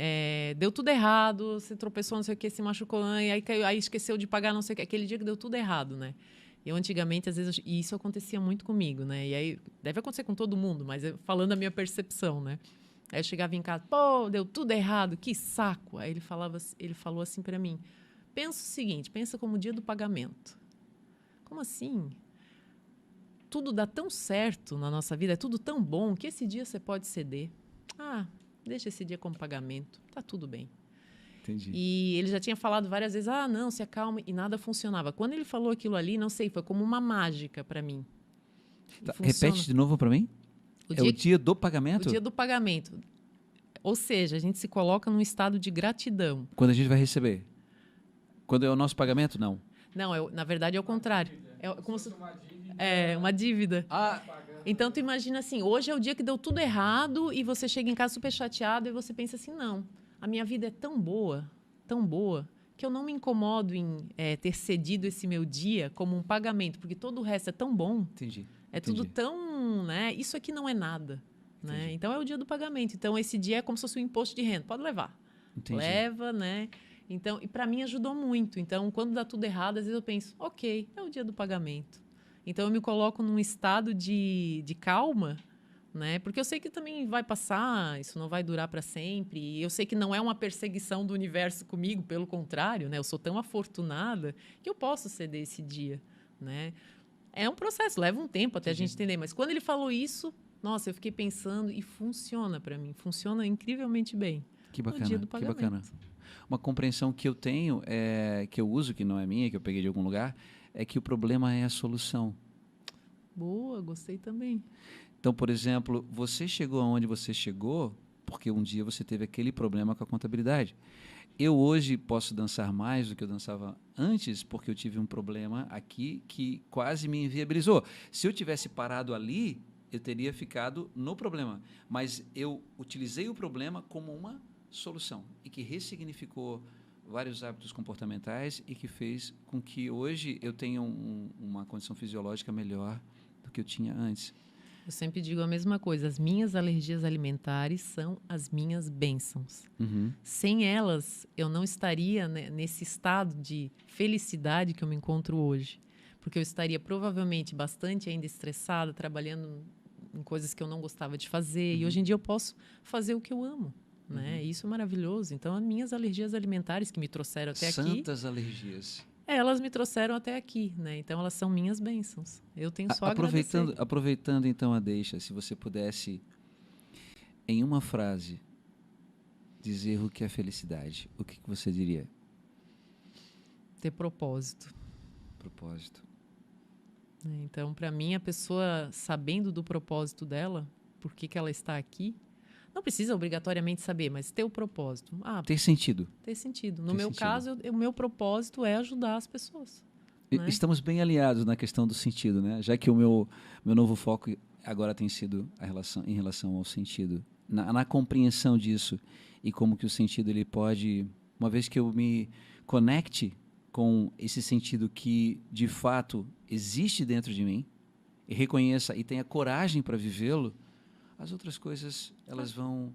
deu tudo errado, você tropeçou, não sei o que, se machucou, aí caiu, aí esqueceu de pagar, não sei o que. Aquele dia que deu tudo errado, né? Eu, antigamente, às vezes, e isso acontecia muito comigo, né? E aí, deve acontecer com todo mundo, mas falando a minha percepção, né? Aí eu chegava em casa, pô, deu tudo errado, que saco. Aí ele falou assim pra mim, pensa o seguinte, pensa como o dia do pagamento. Como assim? Tudo dá tão certo na nossa vida, é tudo tão bom, que esse dia você pode ceder. Deixa esse dia como pagamento, tá tudo bem. Entendi. E ele já tinha falado várias vezes, não, se acalma, e nada funcionava. Quando ele falou aquilo ali, não sei, foi como uma mágica para mim. Tá, repete de novo para mim. O dia do pagamento? O dia do pagamento. Ou seja, a gente se coloca num estado de gratidão. Quando a gente vai receber? Quando é o nosso pagamento, não? Não, na verdade é o contrário. É como se... uma dívida. Então, tu imagina assim, hoje é o dia que deu tudo errado e você chega em casa super chateado e você pensa assim, não, a minha vida é tão boa, que eu não me incomodo em ter cedido esse meu dia como um pagamento, porque todo o resto é tão bom. Entendi. Tudo tão... né? Isso aqui não é nada. Né? Então, é o dia do pagamento. Então, esse dia é como se fosse um imposto de renda. Pode levar. Entendi. Leva, né? Então, e para mim ajudou muito. Então, quando dá tudo errado, às vezes eu penso, ok, é o dia do pagamento. Então, eu me coloco num estado de calma, né? Porque eu sei que também vai passar, isso não vai durar para sempre. E eu sei que não é uma perseguição do universo comigo, pelo contrário, né? Eu sou tão afortunada que eu posso ceder esse dia, né? É um processo, leva um tempo até a gente entender. Mas quando ele falou isso, nossa, eu fiquei pensando e funciona para mim. Funciona incrivelmente bem. Que bacana, no dia do pagamento. Que bacana. Uma compreensão que eu tenho, que eu uso, que não é minha, que eu peguei de algum lugar, é que o problema é a solução. Boa, gostei também. Então, por exemplo, você chegou aonde você chegou porque um dia você teve aquele problema com a contabilidade. Eu hoje posso dançar mais do que eu dançava antes porque eu tive um problema aqui que quase me inviabilizou. Se eu tivesse parado ali, eu teria ficado no problema. Mas eu utilizei o problema como uma solução e que ressignificou vários hábitos comportamentais e que fez com que hoje eu tenha uma condição fisiológica melhor do que eu tinha antes. Eu sempre digo a mesma coisa, as minhas alergias alimentares são as minhas bênçãos. Uhum. Sem elas, eu não estaria, né, nesse estado de felicidade que eu me encontro hoje. Porque eu estaria provavelmente bastante ainda estressada, trabalhando em coisas que eu não gostava de fazer. E hoje em dia eu posso fazer o que eu amo. Né? Isso é maravilhoso. Então, as minhas alergias alimentares que me trouxeram até aqui... Santas alergias. Elas me trouxeram até aqui, né? Então elas são minhas bênçãos. Eu tenho só a agradecer. Aproveitando então a deixa, se você pudesse, em uma frase, dizer o que é felicidade, o que você diria? Ter propósito. Propósito. Então, para mim, a pessoa sabendo do propósito dela, por que ela está aqui, não precisa obrigatoriamente saber, mas ter o propósito. Ter sentido. Ter sentido. No meu caso, o meu propósito é ajudar as pessoas. Né? Estamos bem alinhados na questão do sentido, né? Já que o meu novo foco agora tem sido em relação ao sentido. Na compreensão disso e como que o sentido ele pode, uma vez que eu me conecte com esse sentido que de fato existe dentro de mim e reconheça e tenha coragem para vivê-lo, as outras coisas elas vão,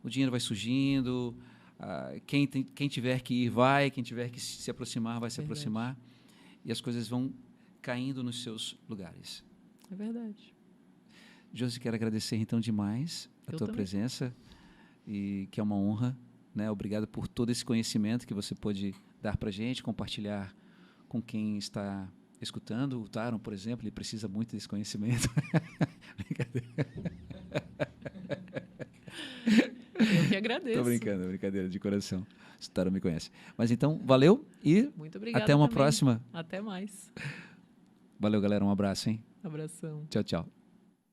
o dinheiro vai surgindo, quem tiver que ir vai, quem tiver que se aproximar vai se aproximar e as coisas vão caindo nos seus lugares. É verdade. Josi, quero agradecer então demais a tua presença e que é uma honra, né? Obrigado por todo esse conhecimento que você pôde dar para a gente, compartilhar com quem está escutando. O Taron, por exemplo, ele precisa muito desse conhecimento. Eu que agradeço. Estou brincando, brincadeira de coração. O Taron me conhece. Mas então, valeu e muito obrigada até uma também. próxima. Até mais. Valeu, galera. Um abraço, hein? Abração. Tchau, tchau.